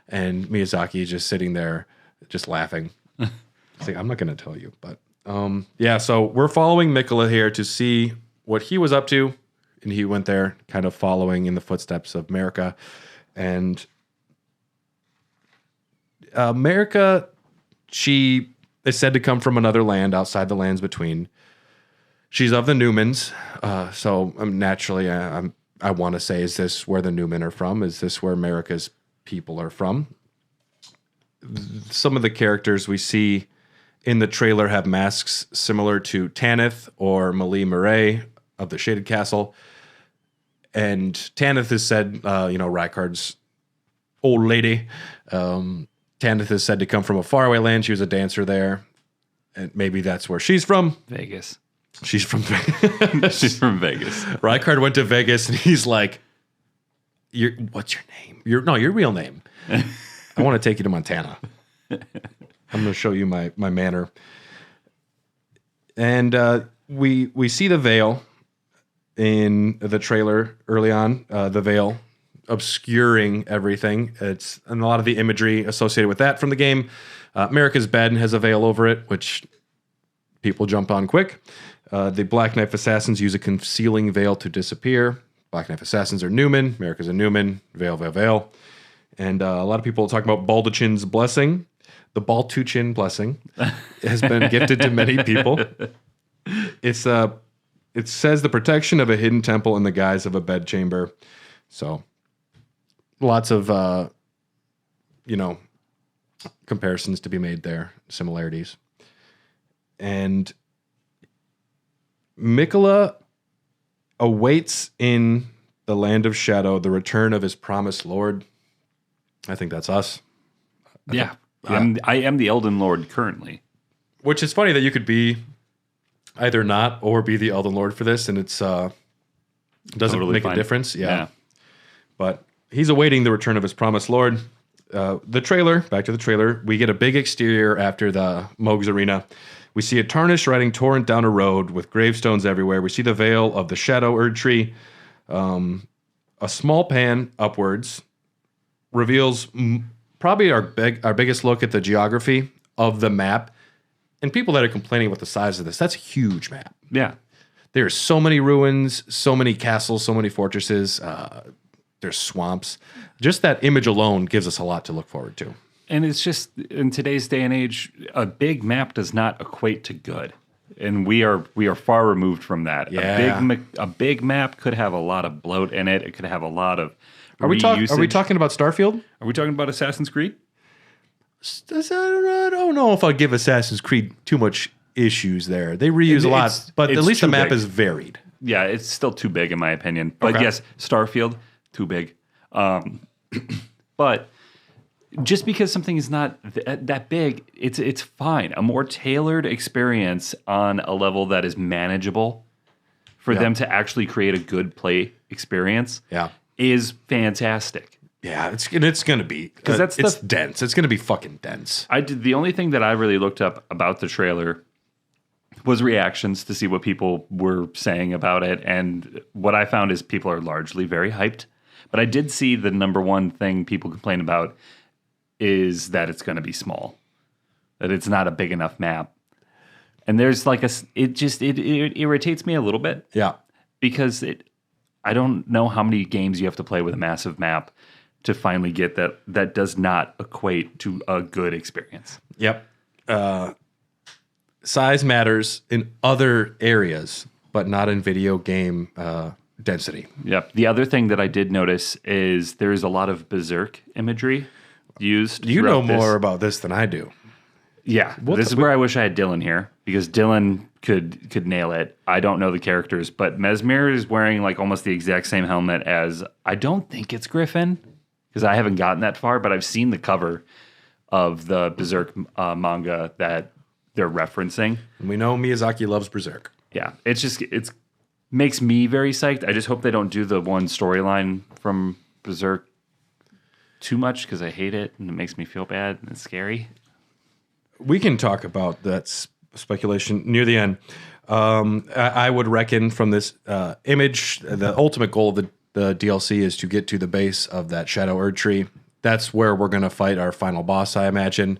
And Miyazaki is just sitting there, just laughing. It's like, I'm not going to tell you. But yeah, so we're following Miquella here to see what he was up to. And he went there kind of following in the footsteps of Marika. And Marika, she is said to come from another land outside the lands between. She's of the Newmans. So naturally, I want to say, is this where the Newmen are from? Is this where Marika's people are from? Some of the characters we see in the trailer have masks similar to Tanith or Malie Murray of the Shaded Castle. And Tanith is said, Rykard's old lady. Tanith is said to come from a faraway land. She was a dancer there. And maybe that's where she's from. Vegas. She's from Vegas. She's from Vegas. Rykard went to Vegas and he's like, what's your name? Your real name. I want to take you to Montana. I'm going to show you my manor. And we see the veil in the trailer early on. The veil obscuring everything. And a lot of the imagery associated with that from the game. Marika's bed has a veil over it, which people jump on quick. The Black Knife Assassins use a concealing veil to disappear. Black Knife Assassins are Newman. Marika's a Newman. Veil, veil, veil. And a lot of people talk about Baldachin's blessing. The Baltuchin blessing has been gifted to many people. It says the protection of a hidden temple in the guise of a bedchamber. So lots of, comparisons to be made there, similarities. And Miquella awaits in the land of shadow the return of his promised lord. I think that's us. Yeah. I am the Elden Lord currently. Which is funny that you could be either not or be the Elden Lord for this, and it's doesn't Totally make fine. a difference. Yeah. But he's awaiting the return of his promised lord. The trailer, back to the trailer, we get a big exterior after the Moog's Arena. We see a tarnished riding torrent down a road with gravestones everywhere. We see the veil of the Shadow Erdtree. A small pan upwards reveals probably our biggest look at the geography of the map. And people that are complaining about the size of this, that's a huge map. Yeah. There's so many ruins, so many castles, so many fortresses. There's swamps. Just that image alone gives us a lot to look forward to. And it's just, in today's day and age, a big map does not equate to good. And we are far removed from that. Yeah. A big map could have a lot of bloat in it. It could have a lot of Are we talking about Starfield? Are we talking about Assassin's Creed? I don't know if I'll give Assassin's Creed too much issues there. They reuse a lot, but at least the map is varied. Yeah, it's still too big in my opinion. But yes, Starfield, too big. But just because something is not that big, it's fine. A more tailored experience on a level that is manageable for them to actually create a good play experience is fantastic. Yeah, it's going to be because it's dense. It's going to be fucking dense. The only thing that I really looked up about the trailer was reactions to see what people were saying about it, and what I found is people are largely very hyped. But I did see the number one thing people complain about is that it's going to be small, that it's not a big enough map, and there's like it irritates me a little bit. Yeah, because I don't know how many games you have to play with a massive map to finally get that does not equate to a good experience. Yep. Size matters in other areas, but not in video game density. Yep. The other thing that I did notice is there's a lot of berserk imagery used. You know throughout this. more about this than I do. Yeah, this is where I wish I had Dylan here because Dylan could nail it. I don't know the characters, but Messmer is wearing like almost the exact same helmet as, I don't think it's Griffin because I haven't gotten that far, but I've seen the cover of the Berserk manga that they're referencing. And we know Miyazaki loves Berserk. Yeah, it's makes me very psyched. I just hope they don't do the one storyline from Berserk too much because I hate it and it makes me feel bad and it's scary. We can talk about that speculation near the end. I would reckon from this image, the ultimate goal of the DLC is to get to the base of that Shadow Erdtree. That's where we're going to fight our final boss, I imagine.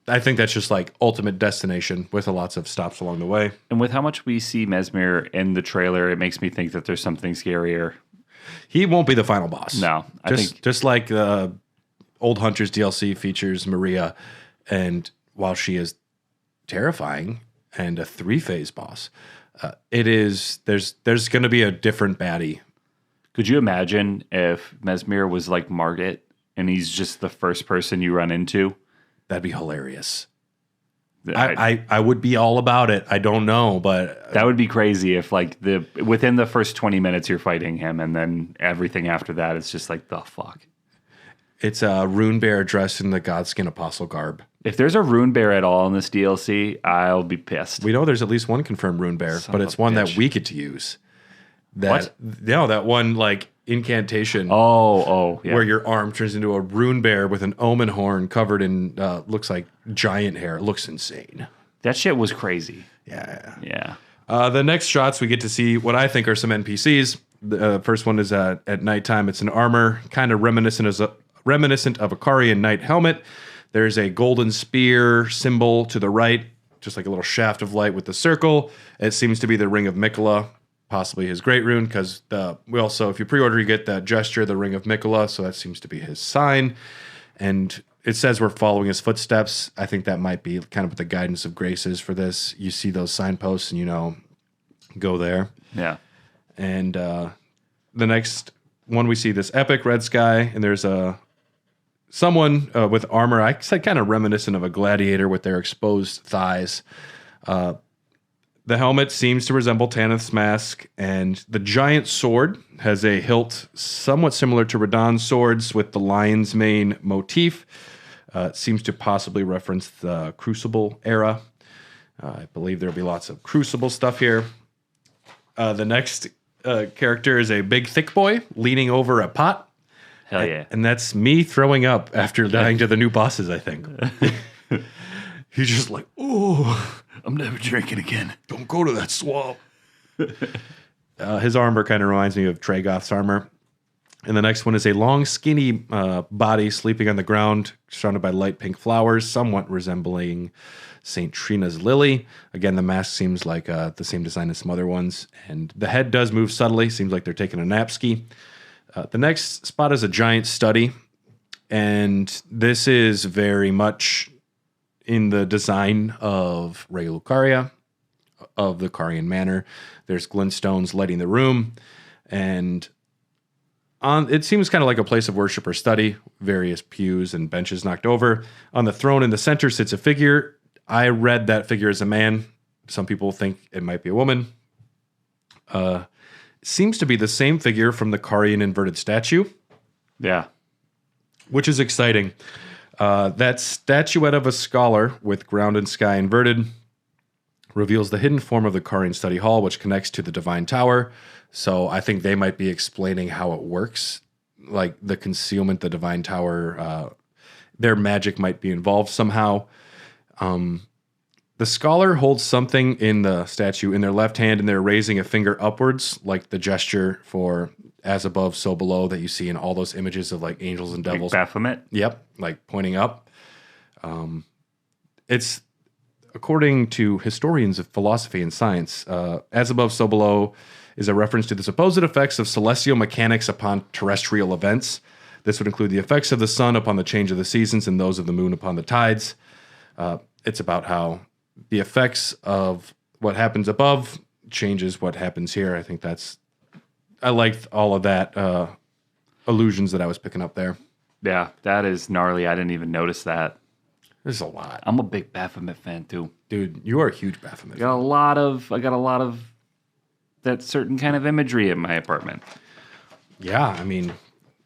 I think that's just like ultimate destination with lots of stops along the way. And with how much we see Messmer in the trailer, it makes me think that there's something scarier. He won't be the final boss. No, I think just like Old Hunters DLC features Marika, and while she is terrifying and a 3-phase boss, there's going to be a different baddie. Could you imagine if Messmer was like Margit and he's just the first person you run into? That'd be hilarious. I would be all about it. I don't know, but that would be crazy if like within the first 20 minutes you're fighting him and then everything after that it's just like the fuck. It's a rune bear dressed in the Godskin Apostle garb. If there's a rune bear at all in this DLC, I'll be pissed. We know there's at least one confirmed rune bear, but it's one that we get to use. That one like incantation. Oh, yeah. Where your arm turns into a rune bear with an omen horn covered in looks like giant hair. It looks insane. That shit was crazy. Yeah. The next shots we get to see what I think are some NPCs. The first one is at nighttime. It's an armor, kind of reminiscent of a Karian knight helmet. There's a golden spear symbol to the right, just like a little shaft of light with the circle. It seems to be the ring of Miquella, possibly his great rune, because we also, if you pre-order, you get that gesture, the ring of Miquella, so that seems to be his sign. And it says we're following his footsteps. I think that might be kind of what the guidance of grace is for this. You see those signposts and go there. Yeah. And the next one, we see this epic red sky, and there's someone with armor. I said kind of reminiscent of a gladiator with their exposed thighs. The helmet seems to resemble Tanith's mask, and the giant sword has a hilt somewhat similar to Radahn's swords with the lion's mane motif. It seems to possibly reference the Crucible era. I believe there'll be lots of Crucible stuff here. The next character is a big, thick boy leaning over a pot. Hell yeah. And that's me throwing up after dying to the new bosses, I think. He's just like, oh, I'm never drinking again. Don't go to that swamp. His armor kind of reminds me of Tragoth's armor. And the next one is a long, skinny body sleeping on the ground, surrounded by light pink flowers, somewhat resembling St. Trina's lily. Again, the mask seems like the same design as some other ones. And the head does move subtly. Seems like they're taking a nap ski. The next spot is a giant study. And this is very much in the design of Rey Lucaria, of the Carian Manor. There's glintstones lighting the room. And it seems kind of like a place of worship or study. Various pews and benches knocked over. On the throne in the center sits a figure. I read that figure as a man. Some people think it might be a woman. Seems to be the same figure from the Carian inverted statue. Yeah. Which is exciting. That statuette of a scholar with ground and sky inverted reveals the hidden form of the Carian study hall, which connects to the divine tower. So I think they might be explaining how it works. Like the concealment, the divine tower, their magic might be involved somehow. The scholar holds something in the statue in their left hand, and they're raising a finger upwards, like the gesture for as above, so below that you see in all those images of like angels and devils. Like Baphomet? Yep, like pointing up. It's, according to historians of philosophy and science, as above, so below is a reference to the supposed effects of celestial mechanics upon terrestrial events. This would include the effects of the sun upon the change of the seasons and those of the moon upon the tides. It's about how the effects of what happens above changes what happens here. I think that's I liked all of that illusions that I was picking up there. Yeah, that is gnarly. I didn't even notice that. There's a lot. I'm a big Baphomet fan too. Dude, you are a huge Baphomet I got a lot of that certain kind of imagery in my apartment. Yeah, I mean,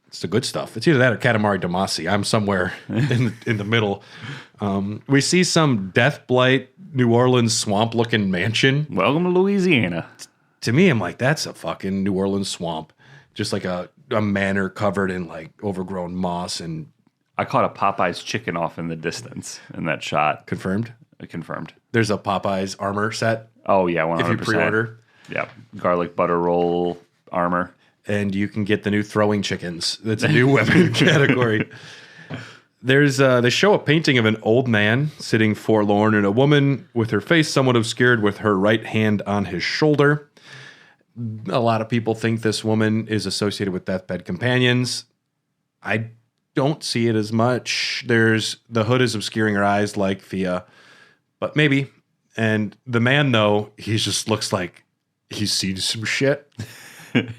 it's the good stuff. It's either that or Katamari Damacy. I'm somewhere in the middle. We see some Death Blight, New Orleans swamp-looking mansion. Welcome to Louisiana. To me, I'm like, that's a fucking New Orleans swamp. Just like a manor covered in like overgrown moss and... I caught a Popeye's chicken off in the distance in that shot. Confirmed? Confirmed. There's a Popeye's armor set. Oh, yeah, 100%. If you pre-order. Yeah, garlic butter roll armor. And you can get the new throwing chickens. That's a new weapon category. They show a painting of an old man sitting forlorn and a woman with her face somewhat obscured with her right hand on his shoulder. A lot of people think this woman is associated with deathbed companions. I don't see it as much. The hood is obscuring her eyes like Thea, but maybe. And the man, though, he just looks like he's seen some shit. And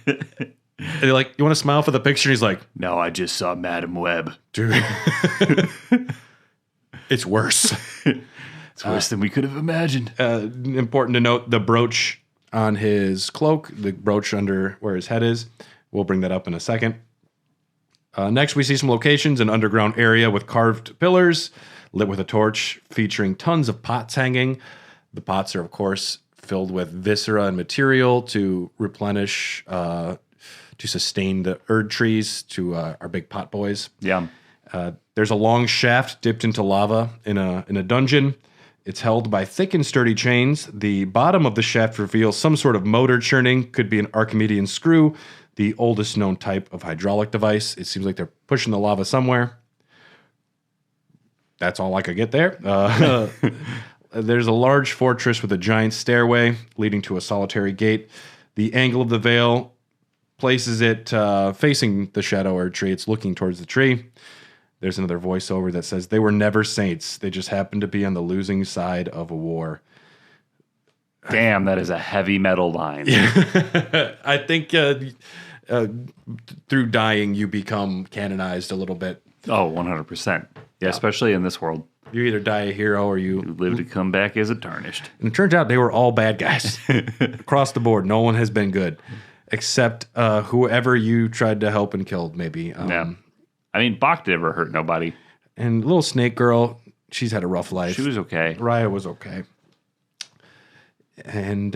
they're like, you want to smile for the picture? And he's like, no, I just saw Madam Web. Dude, it's worse. It's worse than we could have imagined. Important to note, the brooch on his cloak, the brooch under where his head is. We'll bring that up in a second. Next, we see some locations, an underground area with carved pillars, lit with a torch, featuring tons of pots hanging. The pots are, of course, filled with viscera and material to replenish, to sustain the Erdtrees, to our big pot boys. Yeah. There's a long shaft dipped into lava in a dungeon. It's held by thick and sturdy chains. The bottom of the shaft reveals some sort of motor churning, could be an Archimedean screw, the oldest known type of hydraulic device. It seems like they're pushing the lava somewhere. That's all I could get there. There's a large fortress with a giant stairway leading to a solitary gate. The angle of the veil places it facing the Shadow Erdtree. It's looking towards the tree. There's another voiceover that says, they were never saints. They just happened to be on the losing side of a war. Damn, that is a heavy metal line. I think through dying, you become canonized a little bit. Oh, 100%. Yeah, especially in this world. You either die a hero or you live to come back as a tarnished. And it turns out they were all bad guys. Across the board, no one has been good. Except whoever you tried to help and killed, maybe. Yeah. I mean, Bach never hurt nobody. And little snake girl, she's had a rough life. She was okay. Raya was okay. And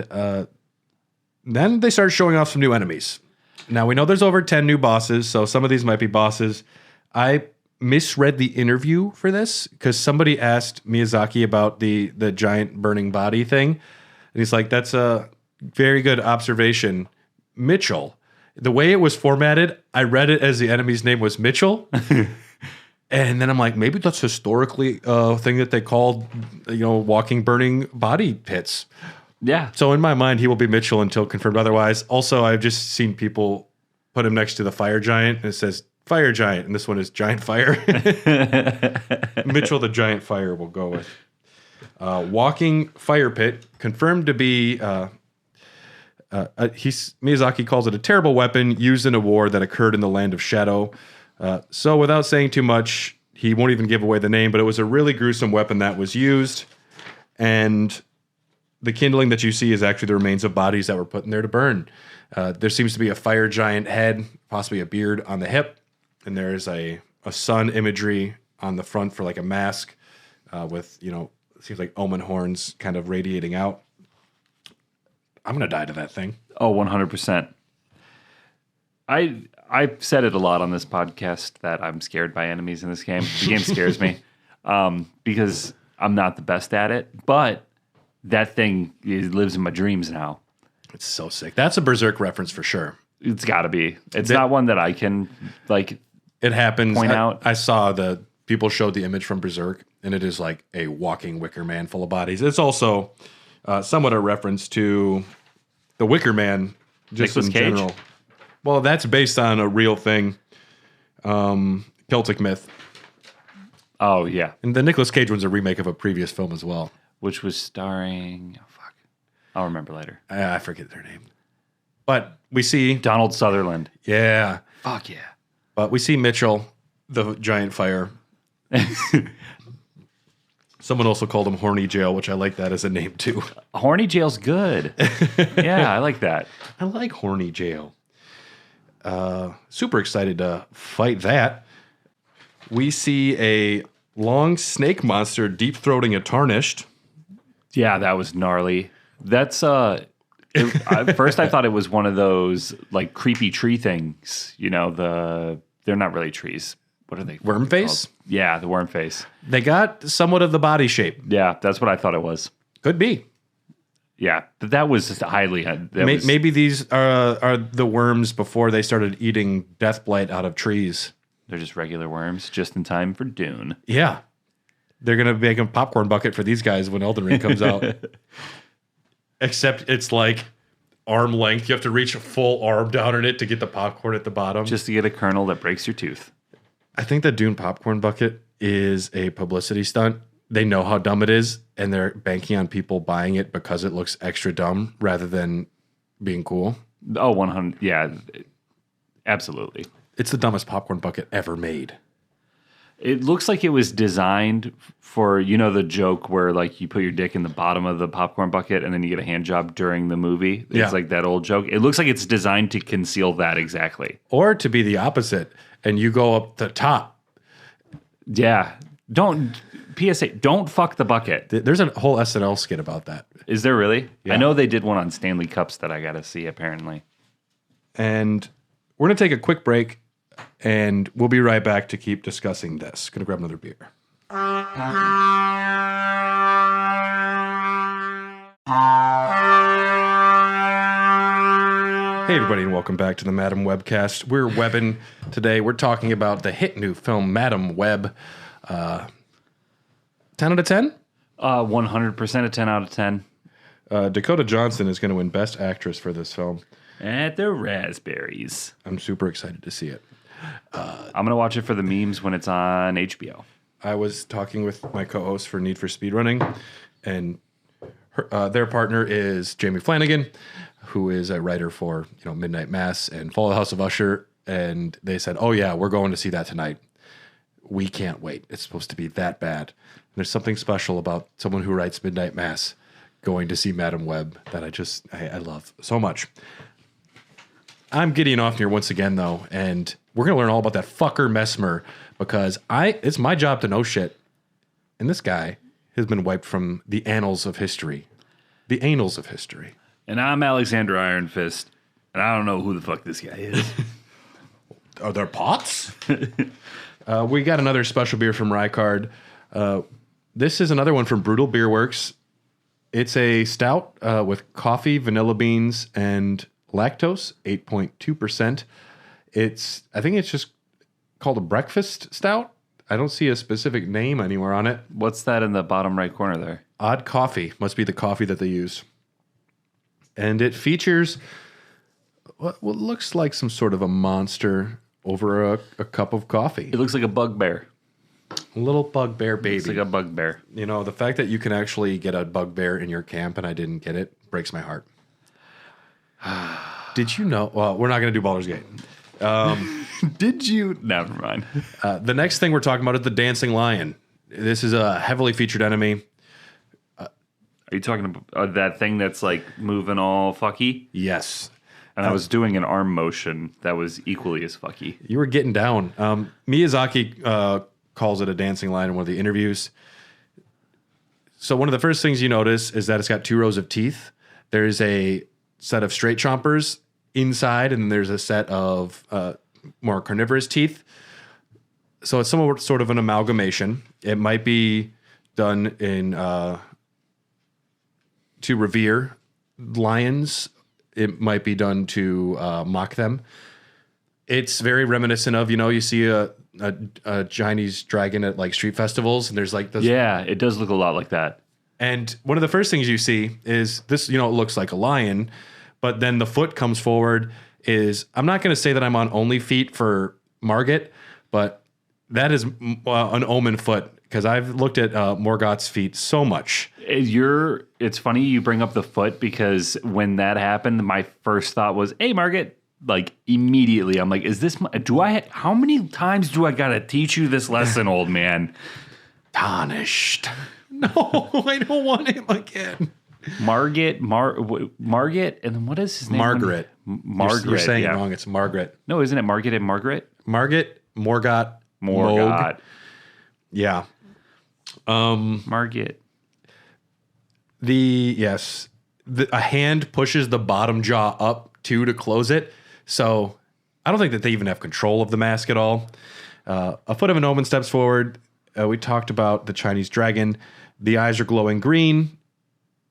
then they started showing off some new enemies. Now, we know there's over 10 new bosses, so some of these might be bosses. I misread the interview for this because somebody asked Miyazaki about the giant burning body thing. And he's like, that's a very good observation. Mitchell. The way it was formatted, I read it as the enemy's name was Mitchell. And then I'm like, maybe that's historically a thing that they called, walking burning body pits. Yeah. So in my mind, he will be Mitchell until confirmed otherwise. Also, I've just seen people put him next to the fire giant, and it says fire giant, and this one is giant fire. Mitchell the giant fire will go with. Walking fire pit, confirmed to be... Miyazaki calls it a terrible weapon used in a war that occurred in the land of Shadow. So without saying too much, he won't even give away the name, but it was a really gruesome weapon that was used. And the kindling that you see is actually the remains of bodies that were put in there to burn. There seems to be a fire giant head, possibly a beard on the hip. And there is a sun imagery on the front for like a mask with, it seems like omen horns kind of radiating out. I'm going to die to that thing. Oh, 100%. I've said it a lot on this podcast that I'm scared by enemies in this game. The game scares me because I'm not the best at it, but that thing lives in my dreams now. It's so sick. That's a Berserk reference for sure. It's got to be. It's not one that I can It happens. Point out. I saw people showed the image from Berserk, and it is like a walking Wicker Man full of bodies. It's also somewhat a reference to the Wicker Man, just Nicolas in Cage? general. Well, that's based on a real thing, Celtic myth. Oh, yeah. And the Nicolas Cage one's a remake of a previous film as well. Which was starring... Oh, fuck. I'll remember later. I forget their name. But we see, Donald Sutherland. yeah, Fuck yeah. but we see Mitchell, the giant fire. Someone also called him Horny Jail, which I like that as a name too. Horny Jail's good. Yeah, I like that. I like Horny Jail. Super excited to fight that. We see a long snake monster deep-throating a tarnished. Yeah, that was gnarly. That's at first I thought it was one of those like creepy tree things. You know, they're not really trees. What are they? Worm face? Called? Yeah, the worm face. They got somewhat of the body shape. Yeah, that's what I thought it was. Could be. Yeah, but that was just highly. Maybe these are the worms before they started eating death blight out of trees. They're just regular worms, just in time for Dune. Yeah. They're going to make a popcorn bucket for these guys when Elden Ring comes out. Except it's like arm length. You have to reach a full arm down in it to get the popcorn at the bottom. Just to get a kernel that breaks your tooth. I think the Dune popcorn bucket is a publicity stunt. They know how dumb it is, and they're banking on people buying it because it looks extra dumb rather than being cool. Oh, 100. Yeah, absolutely. It's the dumbest popcorn bucket ever made. It looks like it was designed for, you know, the joke where like you put your dick in the bottom of the popcorn bucket and then you get a hand job during the movie. It's like that old joke. It looks like it's designed to conceal that exactly. Or to be the opposite, and you go up the top. Yeah. PSA, don't fuck the bucket. There's a whole SNL skit about that. Is there really? Yeah. I know they did one on Stanley Cups that I got to see apparently. And we're going to take a quick break, and we'll be right back to keep discussing this. Going to grab another beer. Hey everybody, and welcome back to the Madam Webcast. We're webbing today. We're talking about the hit new film Madam Web. 10 out of 10? 100% a 10 out of 10. Dakota Johnson is going to win Best Actress for this film. At the Raspberries. I'm super excited to see it. I'm going to watch it for the memes when it's on HBO. I was talking with my co-host for Need for Speed Running, and their partner is Jamie Flanagan, who is a writer for Midnight Mass and Fall of the House of Usher, and they said, "Oh yeah, we're going to see that tonight. We can't wait. It's supposed to be that bad." And there's something special about someone who writes Midnight Mass going to see Madam Web that I love so much. I'm getting off here once again though, and we're gonna learn all about that fucker Messmer because it's my job to know shit, and this guy has been wiped from the annals of history, the annals of history. And I'm Alexander Iron Fist, and I don't know who the fuck this guy is. Are there pots? We got another special beer from Rykard. This is another one from Brutal Beer Works. It's a stout with coffee, vanilla beans, and lactose, 8.2%. I think it's just called a breakfast stout. I don't see a specific name anywhere on it. What's that in the bottom right corner there? Odd Coffee must be the coffee that they use. And it features what looks like some sort of a monster over a cup of coffee. It looks like a bugbear. A little bugbear baby. It's like a bugbear. The fact that you can actually get a bugbear in your camp and I didn't get it breaks my heart. Did you know? Well, we're not going to do Baldur's Gate. Did you? Never mind. The next thing we're talking about is the Dancing Lion. This is a heavily featured enemy. Are you talking about that thing that's like moving all fucky? Yes. And I was doing an arm motion that was equally as fucky. You were getting down. Miyazaki calls it a dancing lion in one of the interviews. So one of the first things you notice is that it's got 2 rows of teeth. There's a set of straight chompers inside, and there's a set of more carnivorous teeth. So it's some sort of an amalgamation. It might be done to revere lions. It might be done to mock them. It's very reminiscent of, you see a Chinese dragon at like street festivals, and there's like this. Yeah, it does look a lot like that. And one of the first things you see is this, it looks like a lion, but then the foot comes forward I'm not going to say that I'm on only feet for Margit, but that is an omen foot because I've looked at Morgoth's feet so much. It's funny you bring up the foot because when that happened, my first thought was, "Hey, Margaret." Like immediately, I'm like, "Is this? How many times do I gotta teach you this lesson, old man?" Tarnished. No, I don't want him again. Margaret, and then what is his name? Margaret. Margaret. You're saying it wrong. It's Margaret. No, isn't it Margaret and Margaret? Margaret, Morgoth. Morgoth. Yeah. Margaret. A hand pushes the bottom jaw up to close it. So I don't think that they even have control of the mask at all. A foot of an omen steps forward. We talked about the Chinese dragon. The eyes are glowing green.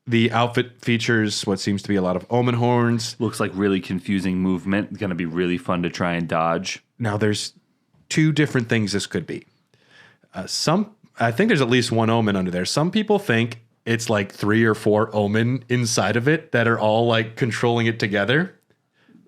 The outfit features what seems to be a lot of omen horns. Looks like really confusing movement. Going to be really fun to try and dodge. Now, there's two different things this could be. I think there's at least one omen under there. Some people think it's like 3 or 4 omen inside of it that are all like controlling it together.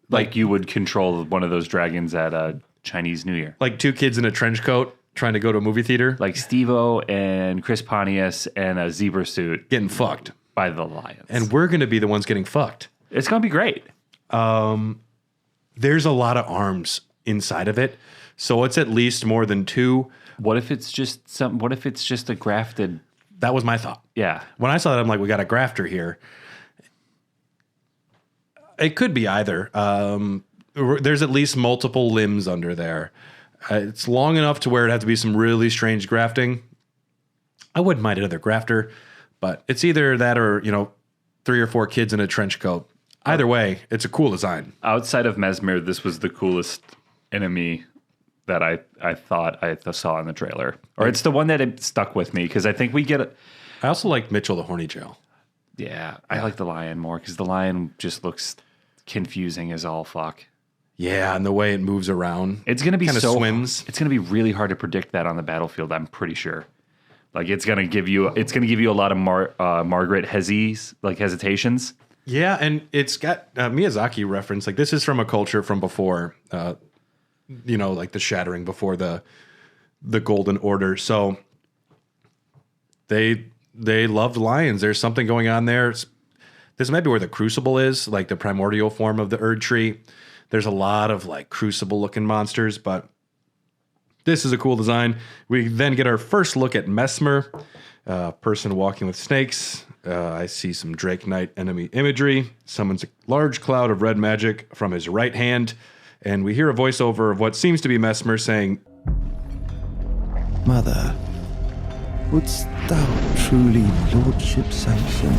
Like you would control one of those dragons at Chinese New Year. Like 2 kids in a trench coat trying to go to a movie theater. Like Steve-O and Chris Pontius and a zebra suit. Getting fucked. By the lions. And we're going to be the ones getting fucked. It's going to be great. There's a lot of arms inside of it. So it's at least more than 2. What if it's just a grafted? That was my thought. Yeah. When I saw that, I'm like, we got a grafter here. It could be either. There's at least multiple limbs under there. It's long enough to where it has to be some really strange grafting. I wouldn't mind another grafter, but it's either that or, 3 or 4 kids in a trench coat. Either way, it's a cool design. Outside of Messmer, this was the coolest enemy that I thought I saw in the trailer. Or it's the one that it stuck with me because I think we get it. I also like Mitchell the Horny Jail. Yeah, I like the lion more because the lion just looks confusing as all fuck. Yeah, and the way it moves around. It's going to be swims. It's going to be really hard to predict that on the battlefield, I'm pretty sure. Like it's going to give you a lot of Margaret hesitations. Yeah, and it's got Miyazaki reference. Like this is from a culture from before, like the Shattering, before the Golden Order. So they loved lions. There's something going on there. This might be where the Crucible is, like the primordial form of the Erdtree. There's a lot of like Crucible looking monsters, but this is a cool design. We then get our first look at Messmer, person walking with snakes. I see some Drake Knight enemy imagery. Summons a large cloud of red magic from his right hand. And we hear a voiceover of what seems to be Messmer saying, "Mother, wouldst thou truly lordship sanction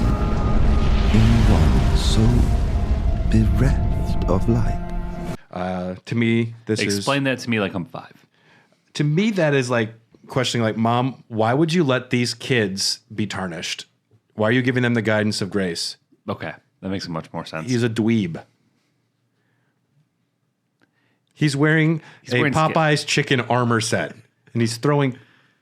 in one so bereft of light?" To me, Explain that to me like I'm 5. To me, that is like questioning, like, Mom, why would you let these kids be tarnished? Why are you giving them the guidance of grace? Okay, that makes much more sense. He's a dweeb. He's wearing Popeye's chicken armor set, and he's throwing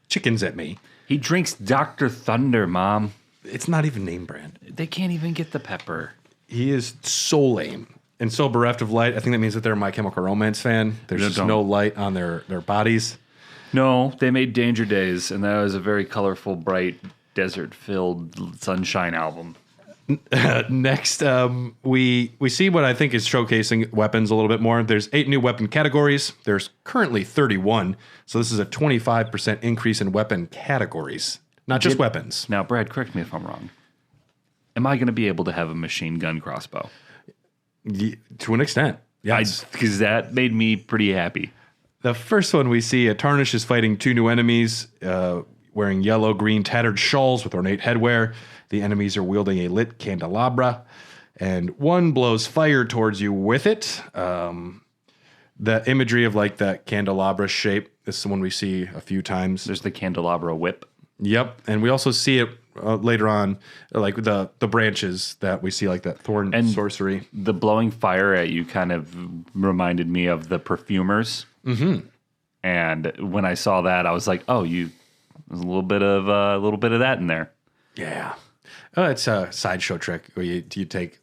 chickens at me. He drinks Dr. Thunder, Mom. It's not even name brand. They can't even get the pepper. He is so lame and so bereft of light. I think that means that they're a My Chemical Romance fan. There's just no light on their bodies. No, they made Danger Days, and that was a very colorful, bright, desert-filled sunshine album. Next, we see what I think is showcasing weapons a little bit more. There's 8 new weapon categories. There's currently 31, so this is a 25% increase in weapon categories, not just weapons. Now, Brad, correct me if I'm wrong. Am I going to be able to have a machine gun crossbow? To an extent, yes. Because that made me pretty happy. The first one we see, a Tarnish is fighting 2 new enemies, wearing yellow, green, tattered shawls with ornate headwear. The enemies are wielding a lit candelabra, and one blows fire towards you with it. The imagery of like that candelabra shape is the one we see a few times. There's the candelabra whip. Yep, and we also see it later on, like the branches that we see, like that thorn and sorcery. The blowing fire at you kind of reminded me of the perfumers. Mm-hmm. And when I saw that, I was like, "Oh, there's a little bit of that in there." Yeah, it's a sideshow trick where you take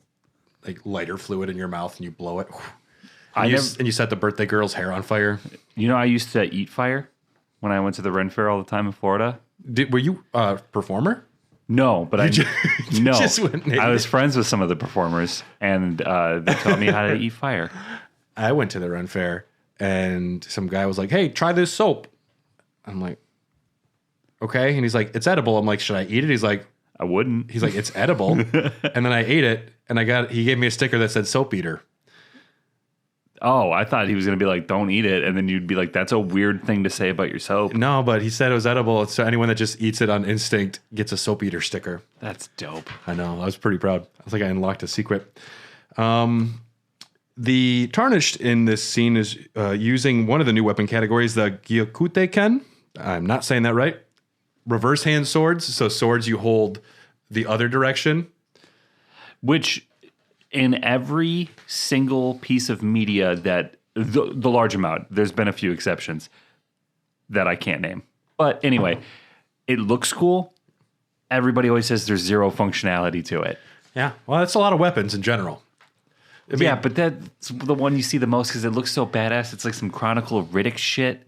like lighter fluid in your mouth and you blow it, and you set the birthday girl's hair on fire. I used to eat fire when I went to the Ren Fair all the time in Florida. Were you a performer? No, but just went and ate I was it. friends with some of the performers, and they taught me how to eat fire. I went to the run fair, and some guy was like, "Hey, try this soap." I'm like, "Okay," and he's like, "It's edible." I'm like, "Should I eat it?" He's like, I wouldn't. "He's like, it's edible," and then I ate it, and he gave me a sticker that said "soap eater." Oh, I thought he was going to be like, don't eat it. And then you'd be like, that's a weird thing to say about your soap. No, but he said it was edible, so anyone that just eats it on instinct gets a soap eater sticker. That's dope. I know. I was pretty proud. I was like, I unlocked a secret. The Tarnished in this scene is using one of the new weapon categories, the Gyokute-ken. I'm not saying that right. Reverse hand swords. So swords you hold the other direction. Which, in every single piece of media that, the large amount, there's been a few exceptions that I can't name. But anyway, it looks cool. Everybody always says there's zero functionality to it. Yeah. Well, that's a lot of weapons in general. I mean, Yeah, but that's the one you see the most because it looks so badass. It's like some Chronicle of Riddick shit.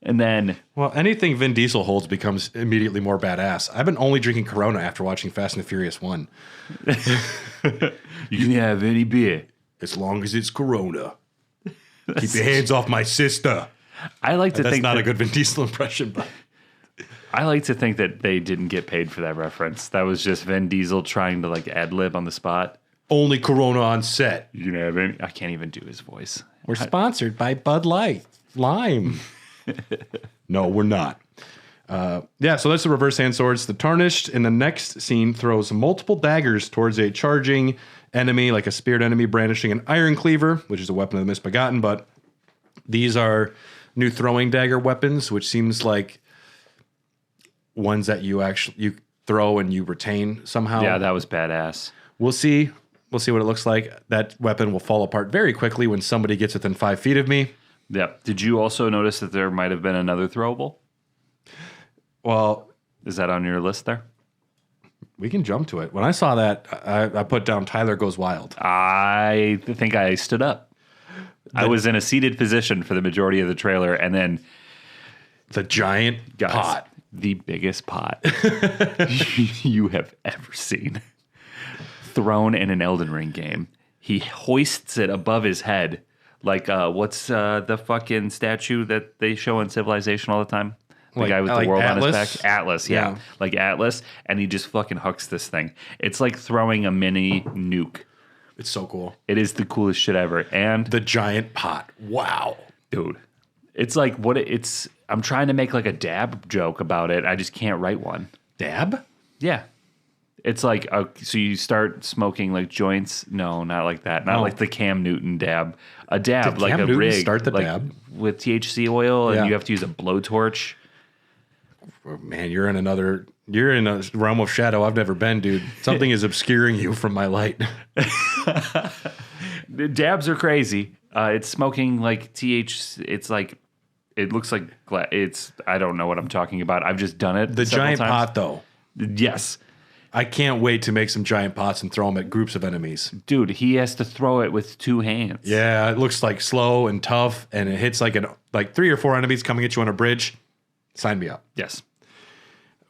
And then, well, anything Vin Diesel holds becomes immediately more badass. I've been only drinking Corona after watching Fast and the Furious 1. you can have any beer. As long as it's Corona. Keep your hands off my sister. I like to That's think not that, a good Vin Diesel impression, but I like to think that they didn't get paid for that reference. That was just Vin Diesel trying to like ad lib on the spot. only Corona on set. You can have any. I can't even do his voice. We're sponsored by Bud Light Lime. No, we're not. Yeah, so that's the reverse hand swords. The Tarnished in the next scene throws multiple daggers towards a charging enemy, like a speared enemy brandishing an iron cleaver, which is a weapon of the misbegotten. But these are new throwing dagger weapons, which seems like ones that you throw and you retain somehow. Yeah, that was badass. We'll see. We'll see what it looks like. That weapon will fall apart very quickly when somebody gets within 5 feet of me. Yep. Did you also notice that there might have been another throwable? Well, Is that on your list there? we can jump to it. When I saw that, I put down Tyler Goes Wild. I think I stood up. I was in a seated position for the majority of the trailer, and then The giant guys, pot. the biggest pot you have ever seen, thrown in an Elden Ring game. He hoists it above his head, like what's the fucking statue that they show in Civilization all the time? The guy with the world on his back? Atlas, yeah. Like Atlas, and he just fucking hucks this thing. It's like throwing a mini nuke. It's so cool. It is the coolest shit ever. And The giant pot. Wow. dude, it's like I'm trying to make like a dab joke about it. I just can't write one. Dab? Yeah. It's like, so you start smoking like joints. No, not like that. Not Oh. like the Cam Newton dab. A dab, Did like Cam a Newton rig. start the like, dab? with THC oil, and Yeah. you have to use a blowtorch. Oh, man, you're in a realm of shadow I've never been, dude. Something is obscuring you from my light. The dabs are crazy. It's smoking like THC. It's like, it looks like, I don't know what I'm talking about. I've just done it. The several giant times. pot, though. Yes. I can't wait to make some giant pots and throw them at groups of enemies. Dude, he has to throw it with 2 hands. Yeah, it looks like slow and tough, and it hits like 3 or 4 enemies coming at you on a bridge. Sign me up. Yes.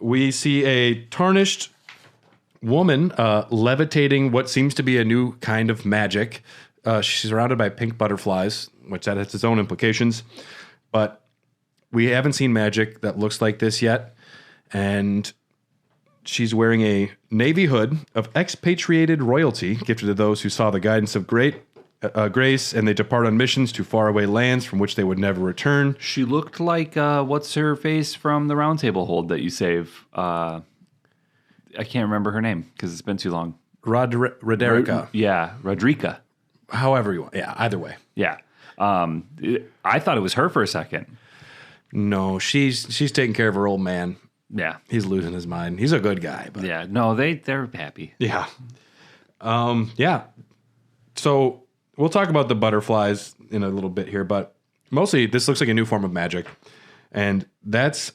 We see a tarnished woman levitating what seems to be a new kind of magic. She's surrounded by pink butterflies, which that has its own implications. But we haven't seen magic that looks like this yet. And she's wearing a navy hood of expatriated royalty, gifted to those who saw the guidance of grace, and they depart on missions to faraway lands from which they would never return. She looked like, what's her face from the round table hold that you save? I can't remember her name because it's been too long. Roderica. Yeah, Rodrika. However you want. Yeah, either way. Yeah. I thought it was her for a second. No, she's taking care of her old man. Yeah. He's losing his mind. He's a good guy, but Yeah. No, they're happy. yeah. Yeah. So we'll talk about the butterflies in a little bit here, but mostly this looks like a new form of magic, and that's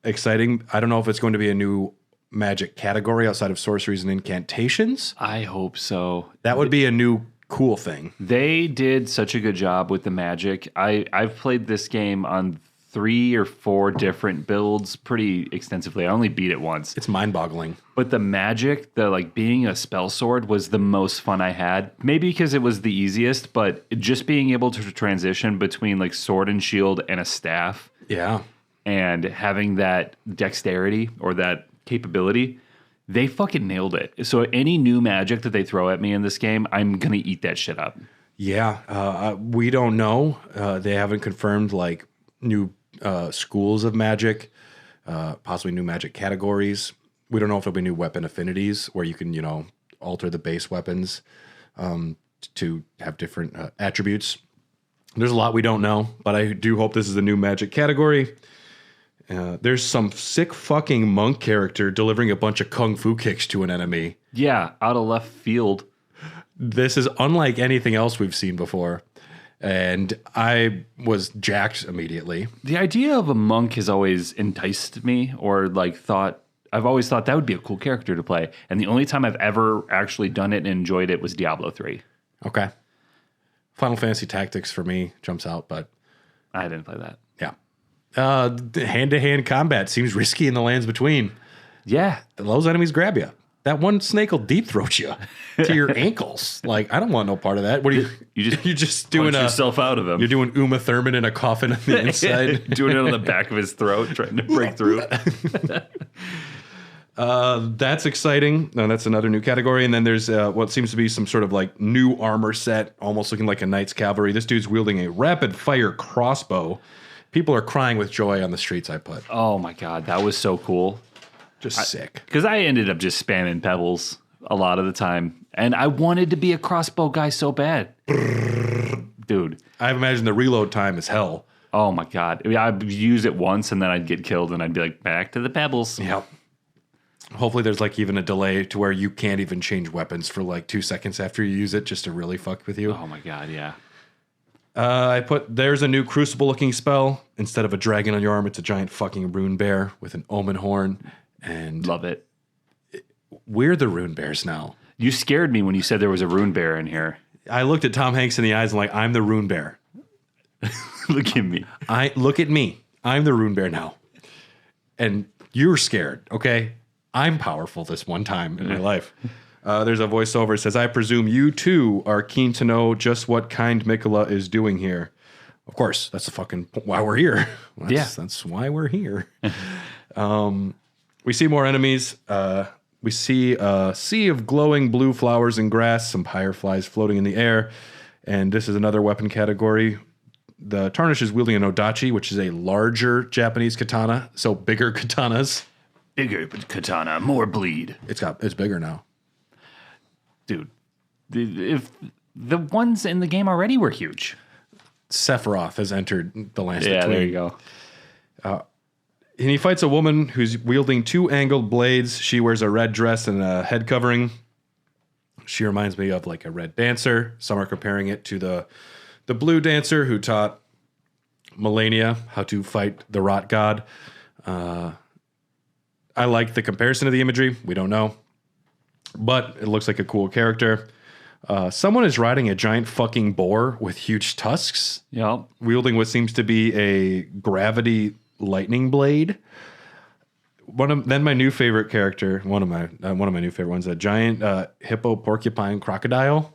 exciting. I don't know if it's going to be a new magic category outside of sorceries and incantations. I hope so. That would be a new cool thing. They did such a good job with the magic. I've played this game on 3 or 4 different builds pretty extensively. I only beat it once. It's mind-boggling. But the magic, the like being a spell sword was the most fun I had. Maybe because it was the easiest, but just being able to transition between like sword and shield and a staff. Yeah. And having that dexterity or that capability, they fucking nailed it. So any new magic that they throw at me in this game, I'm going to eat that shit up. Yeah. We don't know. They haven't confirmed like new schools of magic, possibly new magic categories. We don't know if there'll be new weapon affinities where you can, alter the base weapons to have different attributes. There's a lot we don't know, but I do hope this is a new magic category. There's some sick fucking monk character delivering a bunch of kung fu kicks to an enemy. Yeah, out of left field. This is unlike anything else we've seen before. And I was jacked immediately. The idea of a monk has always enticed me, or like I've always thought that would be a cool character to play. And the only time I've ever actually done it and enjoyed it was Diablo 3. Okay. Final Fantasy Tactics for me jumps out, but I didn't play that. Yeah. Hand-to-hand combat seems risky in the lands between. Yeah. Those enemies grab you. That one snake will deep throat you to your ankles. Like, I don't want no part of that. What are you're just doing yourself out of him. You're doing Uma Thurman in a coffin on the inside. Doing it on the back of his throat, trying to break through. That's exciting. No, that's another new category. And then there's what seems to be some sort of like new armor set, almost looking like a knight's cavalry. This dude's wielding a rapid fire crossbow. People are crying with joy on the streets, I put. Oh my God, that was so cool. Just sick. Because I ended up just spamming pebbles a lot of the time. And I wanted to be a crossbow guy so bad. Dude. I imagine the reload time is hell. Oh my God. I mean, I'd use it once and then I'd get killed and I'd be like, back to the pebbles. Yep. Hopefully there's like even a delay to where you can't even change weapons for like 2 seconds after you use it just to really fuck with you. Oh my God, yeah. There's a new crucible looking spell. Instead of a dragon on your arm, it's a giant fucking rune bear with an omen horn. And love it. We're the rune bears now. You scared me when you said there was a rune bear in here. I looked at Tom Hanks in the eyes and like, I'm the rune bear. Look at me. Look at me. I'm the rune bear now. And you're scared, okay? I'm powerful this one time in my life. There's a voiceover that says, I presume you too are keen to know just what kind Miquella is doing here. Of course, that's the fucking why we're here. That's why we're here. We see more enemies. We see a sea of glowing blue flowers and grass, some fireflies floating in the air. And this is another weapon category. The Tarnish is wielding an odachi, which is a larger Japanese katana. So bigger katanas. Bigger katana, more bleed. It's bigger now. Dude, if the ones in the game already were huge. Sephiroth has entered the lands between. Yeah, there you go. And he fights a woman who's wielding 2 angled blades. She wears a red dress and a head covering. She reminds me of like a red dancer. Some are comparing it to the blue dancer who taught Melania how to fight the rot god. I like the comparison of the imagery. We don't know. But it looks like a cool character. Someone is riding a giant fucking boar with huge tusks. Yep. Wielding what seems to be a gravity lightning blade. Then my new favorite character, one of my new favorite ones, a giant hippo porcupine crocodile.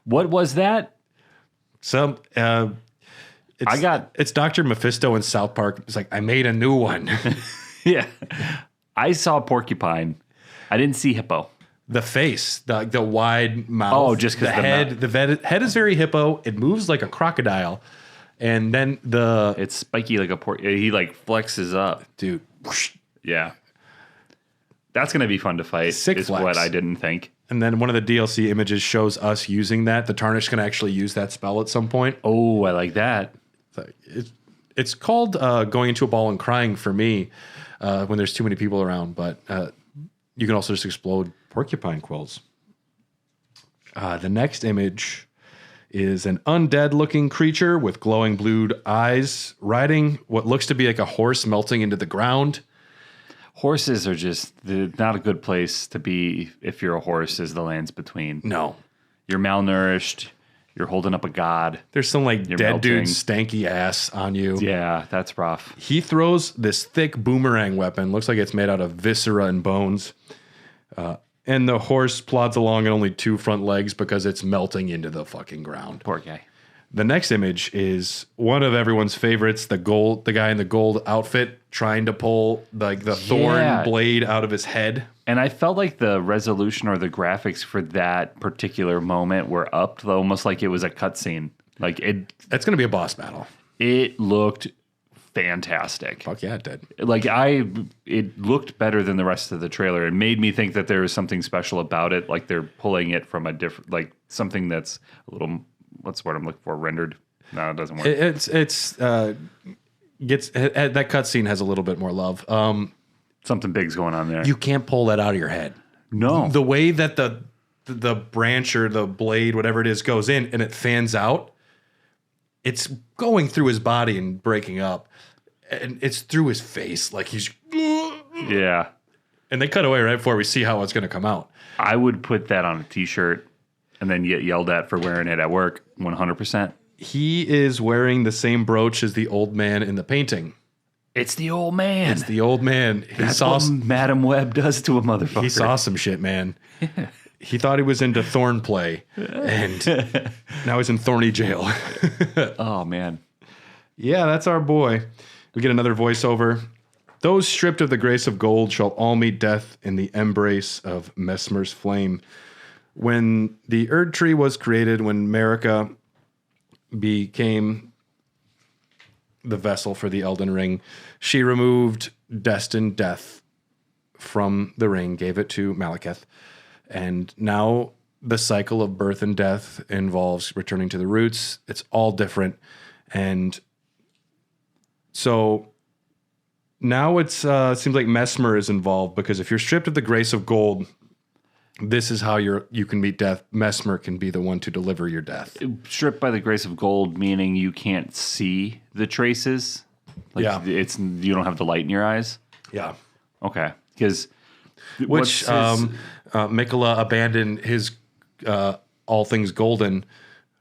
What was that? It's Dr. Mephisto in South Park. It's like, I made a new one. Yeah. I saw porcupine. I didn't see hippo. The face, the wide mouth. Oh, just because the head. The head is very hippo. It moves like a crocodile. And then it's spiky like a pork. He like flexes up, dude. Yeah, that's gonna be fun to fight. Sick is flex. What I didn't think. And then one of the DLC images shows us using that. The Tarnish can actually use that spell at some point. Oh, I like that. It's called going into a ball and crying for me when there's too many people around. But you can also just explode porcupine quills. The next image is an undead-looking creature with glowing blue eyes riding what looks to be like a horse melting into the ground. Horses are just not a good place to be if you're a horse, is the lands between. No. You're malnourished. You're holding up a god. There's some like You're dead melting. dude stanky ass on you. Yeah, that's rough. He throws this thick boomerang weapon. Looks like it's made out of viscera and bones. And the horse plods along on only 2 front legs because it's melting into the fucking ground. Poor guy. The next image is one of everyone's favorites, the guy in the gold outfit trying to pull like the thorn blade out of his head. And I felt like the resolution or the graphics for that particular moment were upped, almost like it was a cutscene. Like That's going to be a boss battle. It looked fantastic. Fuck yeah, it did. Like it looked better than the rest of the trailer. It made me think that there was something special about it. Like they're pulling it from a different, like something that's a little, what's the word I'm looking for? Rendered. No, it doesn't work. That cutscene has a little bit more love. Something big's going on there. You can't pull that out of your head. No. The way that the branch or the blade, whatever it is, goes in and it fans out, it's going through his body and breaking up. And it's through his face. Like he's... Yeah. And they cut away right before we see how it's going to come out. I would put that on a t-shirt and then get yelled at for wearing it at work 100%. He is wearing the same brooch as the old man in the painting. It's the old man. It's the old man. That's what Madam Web does to a motherfucker. He saw some shit, man. He thought he was into thorn play, and now he's in thorny jail. Oh, man. Yeah, that's our boy. We get another voiceover. Those stripped of the grace of gold shall all meet death in the embrace of Messmer's flame. When the Erdtree was created, when Marika became the vessel for the Elden Ring, she removed destined death from the ring, gave it to Malekith. And now the cycle of birth and death involves returning to the roots. It's all different. And so now it seems like Messmer is involved, because if you're stripped of the grace of gold, this is how you can meet death. Messmer can be the one to deliver your death. Stripped by the grace of gold, meaning you can't see the traces. Like Yeah. You don't have the light in your eyes. Yeah. Okay. Because Which Miquella abandoned his all things golden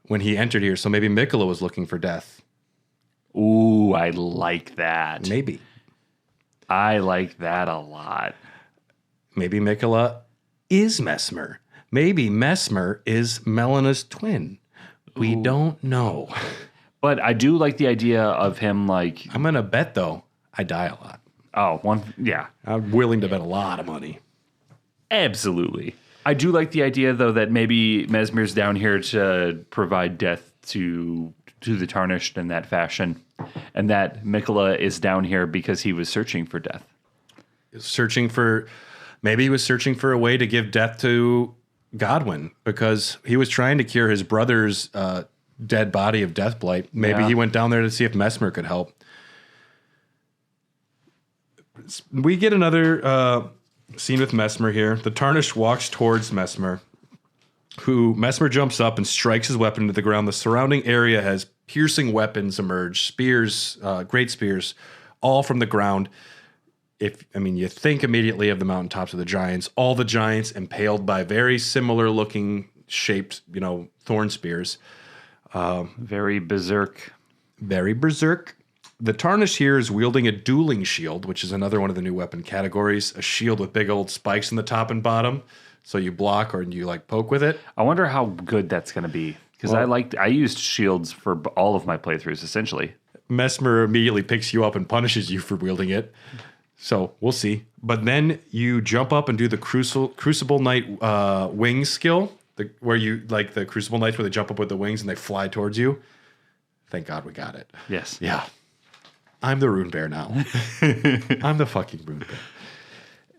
when he entered here. So maybe Miquella was looking for death. Ooh, I like that. Maybe. I like that a lot. Maybe Miquella is Messmer. Maybe Messmer is Melena's twin. We don't know. But I do like the idea of him like, I'm going to bet, though, I die a lot. yeah. I'm willing to bet a lot of money. Absolutely. I do like the idea, though, that maybe Messmer's down here to provide death to the Tarnished in that fashion, and that Miquella is down here because he was searching for death. Maybe he was searching for a way to give death to Godwyn, because he was trying to cure his brother's dead body of death blight. Maybe he went down there to see if Messmer could help. We get another scene with Messmer here. The Tarnished walks towards Messmer, who Messmer jumps up and strikes his weapon into the ground. The surrounding area has piercing weapons emerge, spears, great spears, all from the ground. You think immediately of the mountaintops of the giants, all the giants impaled by very similar looking shaped, thorn spears. Very berserk. Very berserk. The Tarnished here is wielding a dueling shield, which is another one of the new weapon categories. A shield with big old spikes in the top and bottom, so you block or you poke with it. I wonder how good that's going to be, because I used shields for all of my playthroughs essentially. Messmer immediately picks you up and punishes you for wielding it. So we'll see. But then you jump up and do the Crucible Knight wing skill, where you like the Crucible Knights where they jump up with the wings and they fly towards you. Thank God we got it. Yes. Yeah. I'm the Rune Bear now. I'm the fucking Rune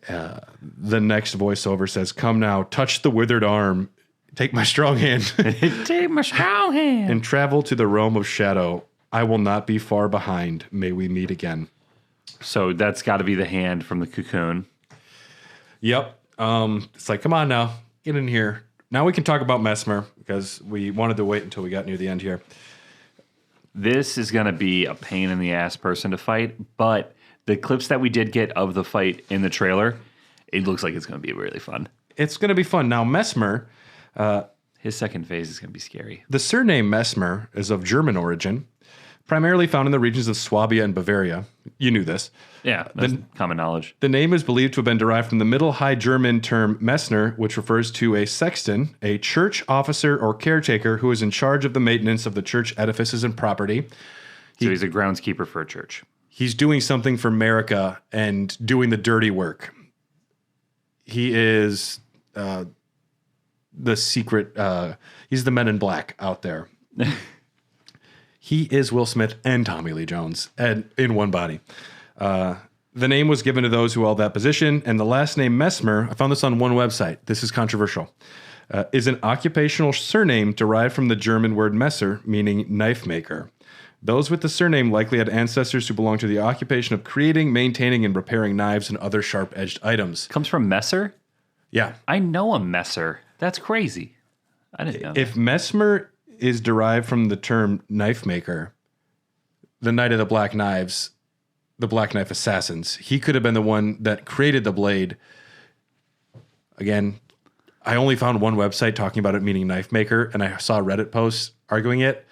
Bear. The next voiceover says, "Come now, touch the withered arm. Take my strong hand." Take my strong hand. "And travel to the realm of shadow. I will not be far behind. May we meet again." So that's got to be the hand from the cocoon. Yep. It's like, come on now. Get in here. Now we can talk about Messmer, because we wanted to wait until we got near the end here. This is going to be a pain in the ass person to fight, but the clips that we did get of the fight in the trailer, it looks like it's going to be really fun. It's going to be fun. Now, Messmer His second phase is going to be scary. The surname Messmer is of German origin, primarily found in the regions of Swabia and Bavaria. You knew this. Yeah, that's common knowledge. The name is believed to have been derived from the Middle High German term Messner, which refers to a sexton, a church officer or caretaker who is in charge of the maintenance of the church edifices and property. So he's a groundskeeper for a church. He's doing something for Marika and doing the dirty work. He is the secret, he's the Men in Black out there. He is Will Smith and Tommy Lee Jones and in one body. The name was given to those who held that position, and the last name Messmer, I found this on one website, this is controversial, is an occupational surname derived from the German word Messer, meaning knife maker. Those with the surname likely had ancestors who belonged to the occupation of creating, maintaining, and repairing knives and other sharp-edged items. Comes from Messer? Yeah. I know a Messer. That's crazy. I didn't know that. If Messmer is derived from the term knife maker, the Knight of the Black Knives, the Black Knife Assassins, he could have been the one that created the blade. Again, I only found one website talking about it meaning knife maker, and I saw a Reddit post arguing it.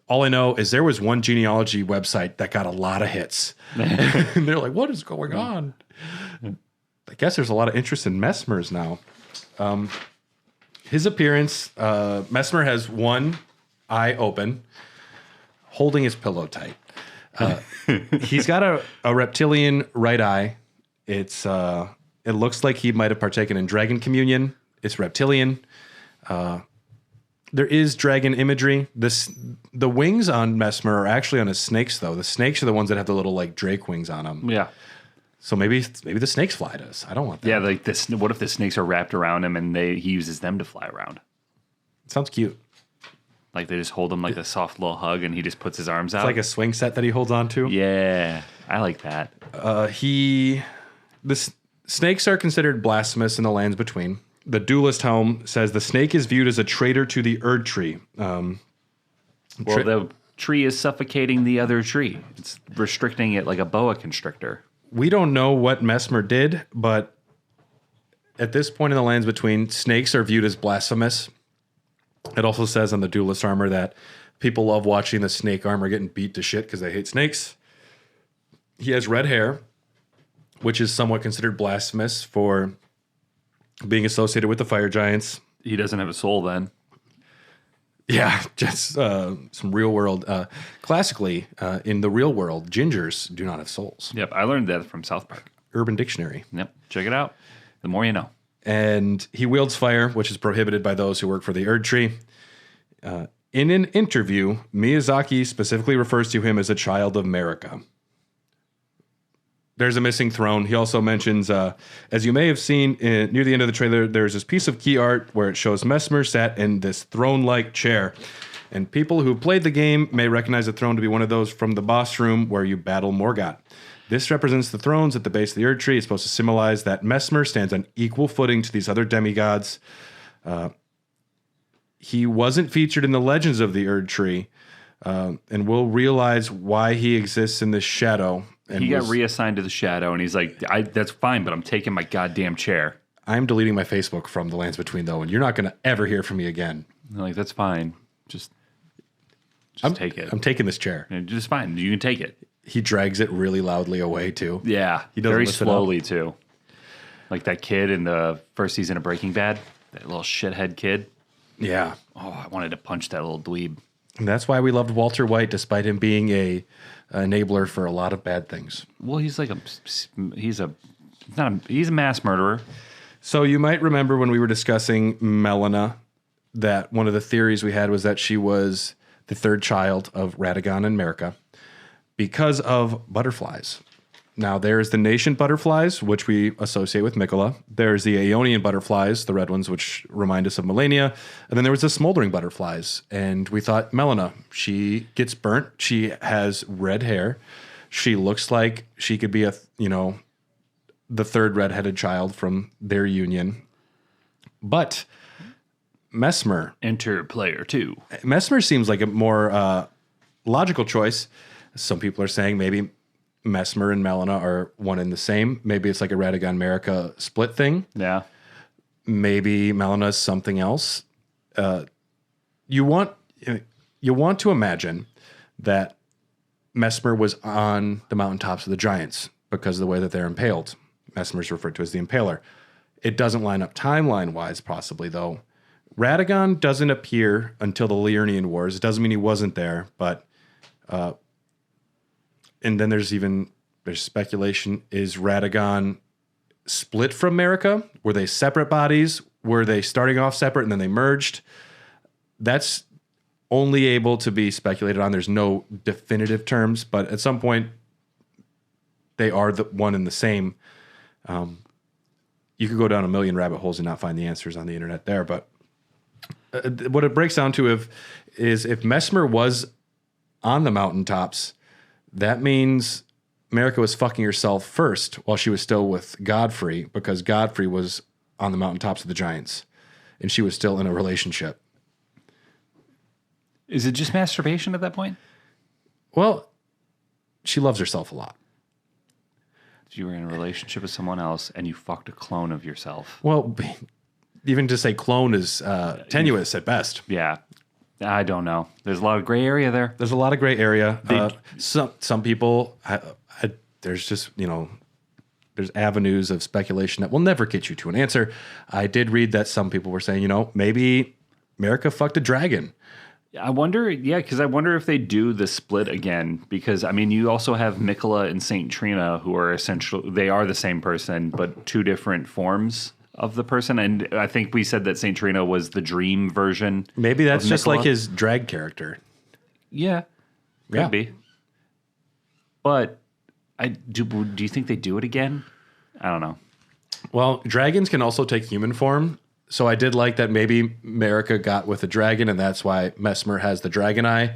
All I know is there was one genealogy website that got a lot of hits. And they're like, what is going on? I guess there's a lot of interest in Messmers now. His appearance, Messmer has one eye open, holding his pillow tight. He's got a reptilian right eye. It looks like he might have partaken in dragon communion. It's reptilian. There is dragon imagery. The wings on Messmer are actually on his snakes, though. The snakes are the ones that have the little like drake wings on them. Yeah. So maybe the snakes fly to us. I don't want that. Yeah, like this. What if the snakes are wrapped around him and he uses them to fly around? Sounds cute. Like they just hold him like a soft little hug, and he just puts his arms out. It's like a swing set that he holds on to. Yeah, I like that. Snakes are considered blasphemous in the lands between. The Duelist Helm says the snake is viewed as a traitor to the Erdtree. The tree is suffocating the other tree. It's restricting it like a boa constrictor. We don't know what Messmer did, but at this point in the lands between, snakes are viewed as blasphemous. It also says on the Duelist armor that people love watching the snake armor getting beat to shit because they hate snakes. He has red hair, which is somewhat considered blasphemous for being associated with the fire giants. He doesn't have a soul then. Yeah, just some real world. Classically, in the real world, gingers do not have souls. Yep, I learned that from South Park. Urban Dictionary. Yep, check it out. The more you know. And he wields fire, which is prohibited by those who work for the Erdtree. In an interview, Miyazaki specifically refers to him as a child of Marika. There's a missing throne. He also mentions, as you may have seen near the end of the trailer, there's this piece of key art where it shows Messmer sat in this throne-like chair. And people who played the game may recognize the throne to be one of those from the boss room where you battle Morgoth. This represents the thrones at the base of the Erdtree. It's supposed to symbolize that Messmer stands on equal footing to these other demigods. He wasn't featured in the Legends of the Erdtree, and we'll realize why he exists in this shadow. And he got reassigned to the shadow, and he's like, that's fine, but I'm taking my goddamn chair. I'm deleting my Facebook from the Lands Between, though, and you're not going to ever hear from me again. I'm like, that's fine. Just take it. I'm taking this chair. Just fine. You can take it. He drags it really loudly away, too. Yeah. He doesn't very lift it slowly, too. Like that kid in the first season of Breaking Bad, that little shithead kid. Yeah. Oh, I wanted to punch that little dweeb. And that's why we loved Walter White, despite him being a enabler for a lot of bad things. Well, he's a mass murderer. So you might remember when we were discussing Melina, that one of the theories we had was that she was the third child of Radagon and Marika because of butterflies. Now, there's the nation butterflies, which we associate with Miquella. There's the Aeonian butterflies, the red ones, which remind us of Melania. And then there was the smoldering butterflies. And we thought, Melina, she gets burnt. She has red hair. She looks like she could be the third redheaded child from their union. But Messmer. Enter player 2. Messmer seems like a more logical choice. Some people are saying maybe Messmer and Melina are one and the same. Maybe it's like a Radagon Marika split thing. Yeah. Maybe Melina's something else. you want to imagine that Messmer was on the mountaintops of the giants because of the way that they're impaled. Messmer is referred to as the Impaler. It doesn't line up timeline-wise, possibly, though. Radagon doesn't appear until the Liurnian Wars. It doesn't mean he wasn't there, but... and then there's speculation, is Radagon split from Marika? Were they separate bodies? Were they starting off separate and then they merged? That's only able to be speculated on. There's no definitive terms, but at some point, they are the one and the same. You could go down a million rabbit holes and not find the answers on the internet there, but what it breaks down to is if Messmer was on the mountaintops, that means Marika was fucking herself first while she was still with Godfrey, because Godfrey was on the mountaintops of the giants and she was still in a relationship. Is it just masturbation at that point? Well, she loves herself a lot. You were in a relationship with someone else and you fucked a clone of yourself. Well, even to say clone is tenuous at best. Yeah. I don't know. There's a lot of gray area there. There's a lot of gray area. Some people, there's just, there's avenues of speculation that will never get you to an answer. I did read that some people were saying, maybe Marika fucked a dragon. I wonder, because I wonder if they do the split again. Because, you also have Miquella and Saint Trina, who are they are the same person, but two different forms of the person. And I think we said that Saint Trina was the dream version. Maybe that's just like his drag character. Yeah, could be. But do you think they do it again? I don't know. Well, dragons can also take human form. So I did like that maybe Marika got with a dragon, and that's why Messmer has the dragon eye.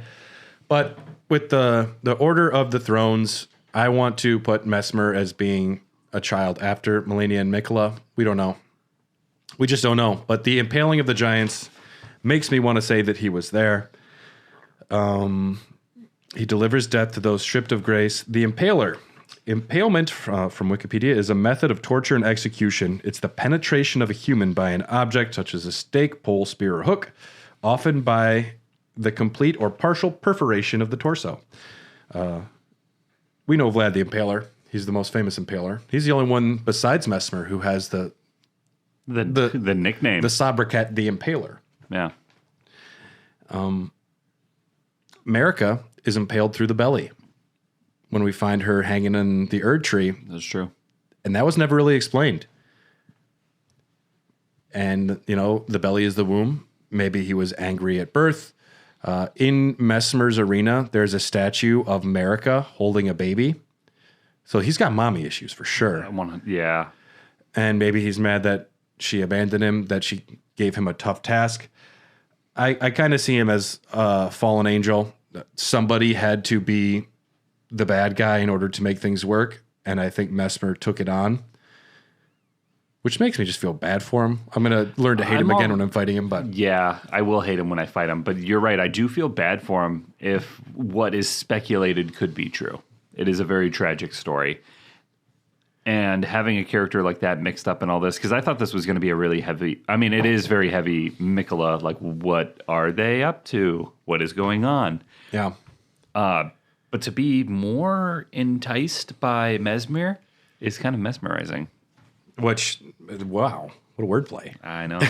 But with the Order of the Thrones, I want to put Messmer as being a child after Melania and Miquella. We don't know. We just don't know. But the impaling of the giants makes me want to say that he was there. He delivers death to those stripped of grace. The Impaler. Impalement, from Wikipedia, is a method of torture and execution. It's the penetration of a human by an object such as a stake, pole, spear, or hook, often by the complete or partial perforation of the torso. We know Vlad the Impaler. He's the most famous Impaler. He's the only one besides Messmer who has the nickname. The sobriquet, the Impaler. Yeah. Marika is impaled through the belly when we find her hanging in the Erdtree. That's true. And that was never really explained. And, the belly is the womb. Maybe he was angry at birth. In Messmer's arena, there's a statue of Marika holding a baby. So he's got mommy issues for sure. Yeah. And maybe he's mad that she abandoned him, that she gave him a tough task. I kind of see him as a fallen angel. Somebody had to be the bad guy in order to make things work, and I think Messmer took it on, which makes me just feel bad for him. I'm going to learn to hate him again when I'm fighting him, but... Yeah, I will hate him when I fight him, but you're right, I do feel bad for him if what is speculated could be true. It is a very tragic story. And having a character like that mixed up in all this, because I thought this was going to be a really heavy... it is very heavy Miquella, like, what are they up to? What is going on? Yeah. But to be more enticed by Messmer is kind of mesmerizing. Which, wow, what a wordplay. I know.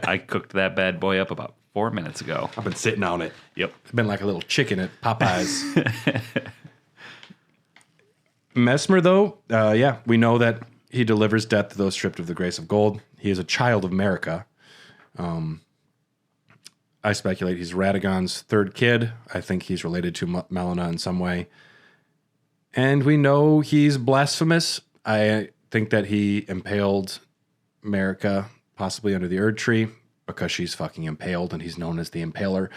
I cooked that bad boy up about 4 minutes ago. I've been sitting on it. Yep. I've been like a little chicken at Popeyes. Messmer, though, we know that he delivers death to those stripped of the grace of gold. He is a child of Marika. I speculate he's Radagon's third kid. I think he's related to Melina in some way. And we know he's blasphemous. I think that he impaled Marika, possibly under the Erdtree, because she's fucking impaled and he's known as the Impaler.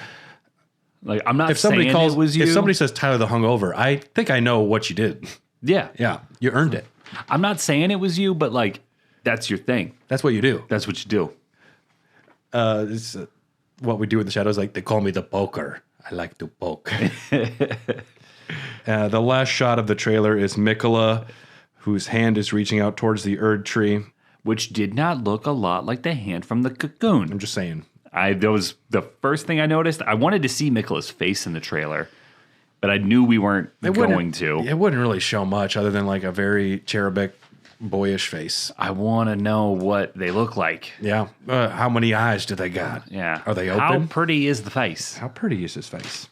Like, I'm not saying it was you. If somebody says Tyler the Hungover, I think I know what you did. Yeah. Yeah, you earned it. I'm not saying it was you, but, like, that's your thing. That's what you do. That's what you do. It's what we do in the shadows. Like, they call me the poker. I like to poke. The last shot of the trailer is Miquella, whose hand is reaching out towards the Erdtree. Which did not look a lot like the hand from the cocoon. I'm just saying. That was the first thing I noticed. I wanted to see Miquella's face in the trailer, but I knew we weren't going to. It wouldn't really show much other than like a very cherubic, boyish face. I want to know what they look like. Yeah. How many eyes do they got? Yeah. Are they open? How pretty is the face? How pretty is his face?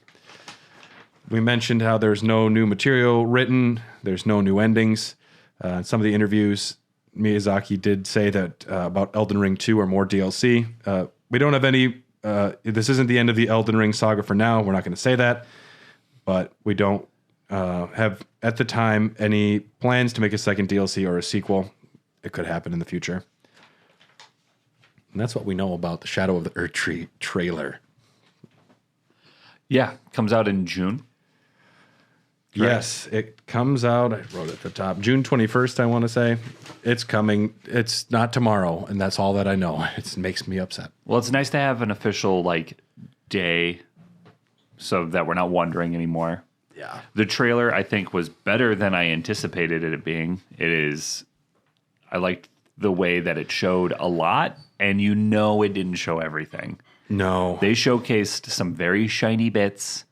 We mentioned how there's no new material written. There's no new endings. In some of the interviews, Miyazaki did say that about Elden Ring 2 or more DLC. We don't have any. This isn't the end of the Elden Ring saga for now. We're not going to say that. But we don't have, at the time, any plans to make a second DLC or a sequel. It could happen in the future. And that's what we know about the Shadow of the Erdtree trailer. Yeah, comes out in June. Correct. Yes, it comes out. I wrote it at the top. June 21st, I want to say. It's coming. It's not tomorrow, and that's all that I know. It makes me upset. Well, it's nice to have an official day so that we're not wondering anymore. Yeah. The trailer, I think, was better than I anticipated it being. I liked the way that it showed a lot, and it didn't show everything. No. They showcased some very shiny bits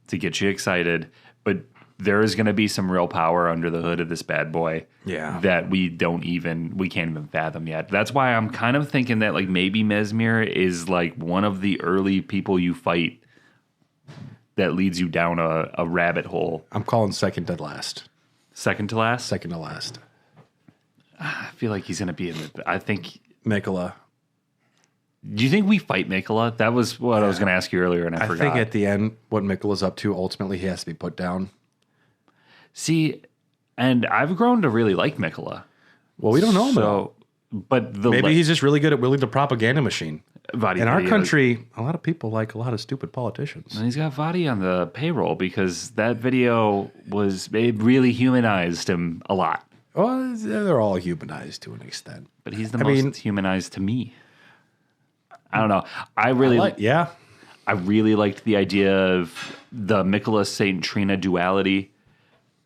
to get you excited, but there is going to be some real power under the hood of this bad boy that we can't even fathom yet. That's why I'm kind of thinking that maybe Messmer is one of the early people you fight that leads you down a rabbit hole. I'm calling second to last. Second to last? Second to last. I feel like he's going to be in the... I think... Miquella. Do you think we fight Miquella? That was what I was going to ask you earlier, and I forgot. I think at the end, what Miquella's up to, ultimately, he has to be put down. See, and I've grown to really like Miquella. Well, we don't know him though. But maybe he's just really good at wielding the propaganda machine. Vadi in our country, a lot of people like a lot of stupid politicians. And he's got Vadi on the payroll because that video it really humanized him a lot. Well, they're all humanized to an extent. But he's the most humanized to me. I don't know. I really liked the idea of the Miquella Saint Trina duality.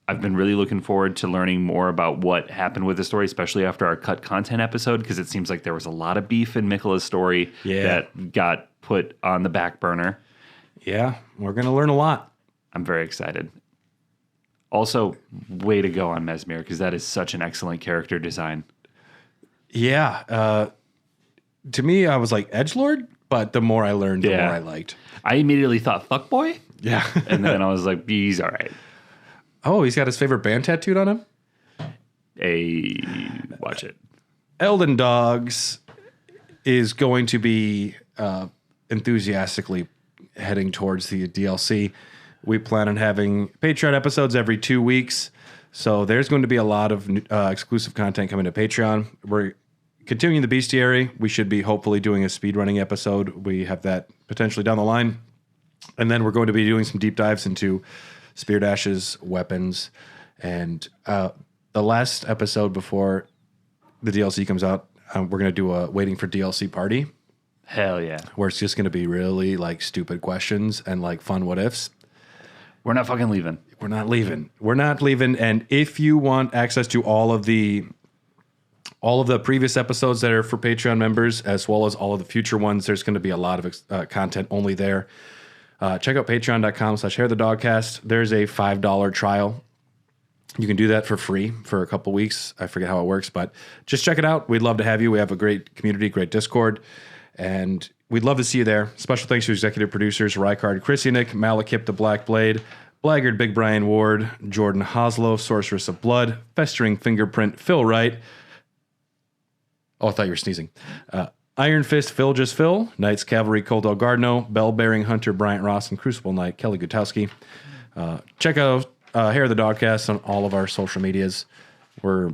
I've been really looking forward to learning more about what happened with the story, especially after our cut content episode, because it seems like there was a lot of beef in Miquella's story that got put on the back burner. Yeah, we're going to learn a lot. I'm very excited. Also, way to go on Messmer, because that is such an excellent character design. Yeah. To me, I was like edgelord, but the more I learned, the more I liked. I immediately thought fuckboy. Yeah. And then I was like, he's all right. Oh, he's got his favorite band tattooed on him? Watch it. Elden Dogs is going to be enthusiastically heading towards the DLC. We plan on having Patreon episodes every 2 weeks. So there's going to be a lot of exclusive content coming to Patreon. We're continuing the bestiary. We should be hopefully doing a speedrunning episode. We have that potentially down the line. And then we're going to be doing some deep dives into Spear Dash's weapons. And the last episode before the DLC comes out, we're going to do a waiting for DLC party. Hell yeah. Where it's just going to be really stupid questions and fun what ifs. We're not fucking leaving. We're not leaving. We're not leaving. And if you want access to all of the previous episodes that are for Patreon members, as well as all of the future ones, there's going to be a lot of content only there. Check out patreon.com/hairthedogcast. There's a $5 trial. You can do that for free for a couple weeks. I forget how it works, but just check it out. We'd love to have you. We have a great community, great Discord, and we'd love to see you there. Special thanks to executive producers Rykard Krisianik, Malakip the Black Blade, Blaggard Big Brian Ward, Jordan Hoslow, Sorceress of Blood, Festering Fingerprint, Phil Wright. Oh, I thought you were sneezing. Iron Fist, Phil Just Phil, Knights Cavalry, Coldell Gardno, Bell Bearing Hunter, Bryant Ross, and Crucible Knight, Kelly Gutowski. Check out Hair of the Dogcast on all of our social medias. We're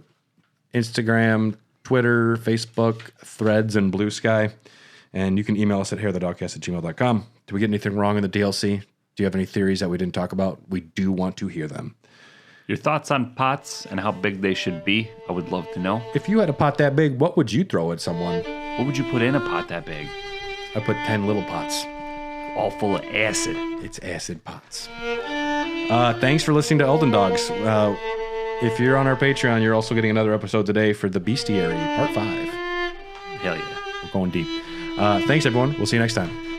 Instagram, Twitter, Facebook, Threads, and Blue Sky. And you can email us at hairthedogcast@gmail.com. Did we get anything wrong in the DLC? Do you have any theories that we didn't talk about? We do want to hear them. Your thoughts on pots and how big they should be, I would love to know. If you had a pot that big, what would you throw at someone? What would you put in a pot that big? I put 10 little pots. All full of acid. It's acid pots. Thanks for listening to Elden Dogs. If you're on our Patreon, you're also getting another episode today for The Bestiary, Part 5. Hell yeah. We're going deep. Thanks, everyone. We'll see you next time.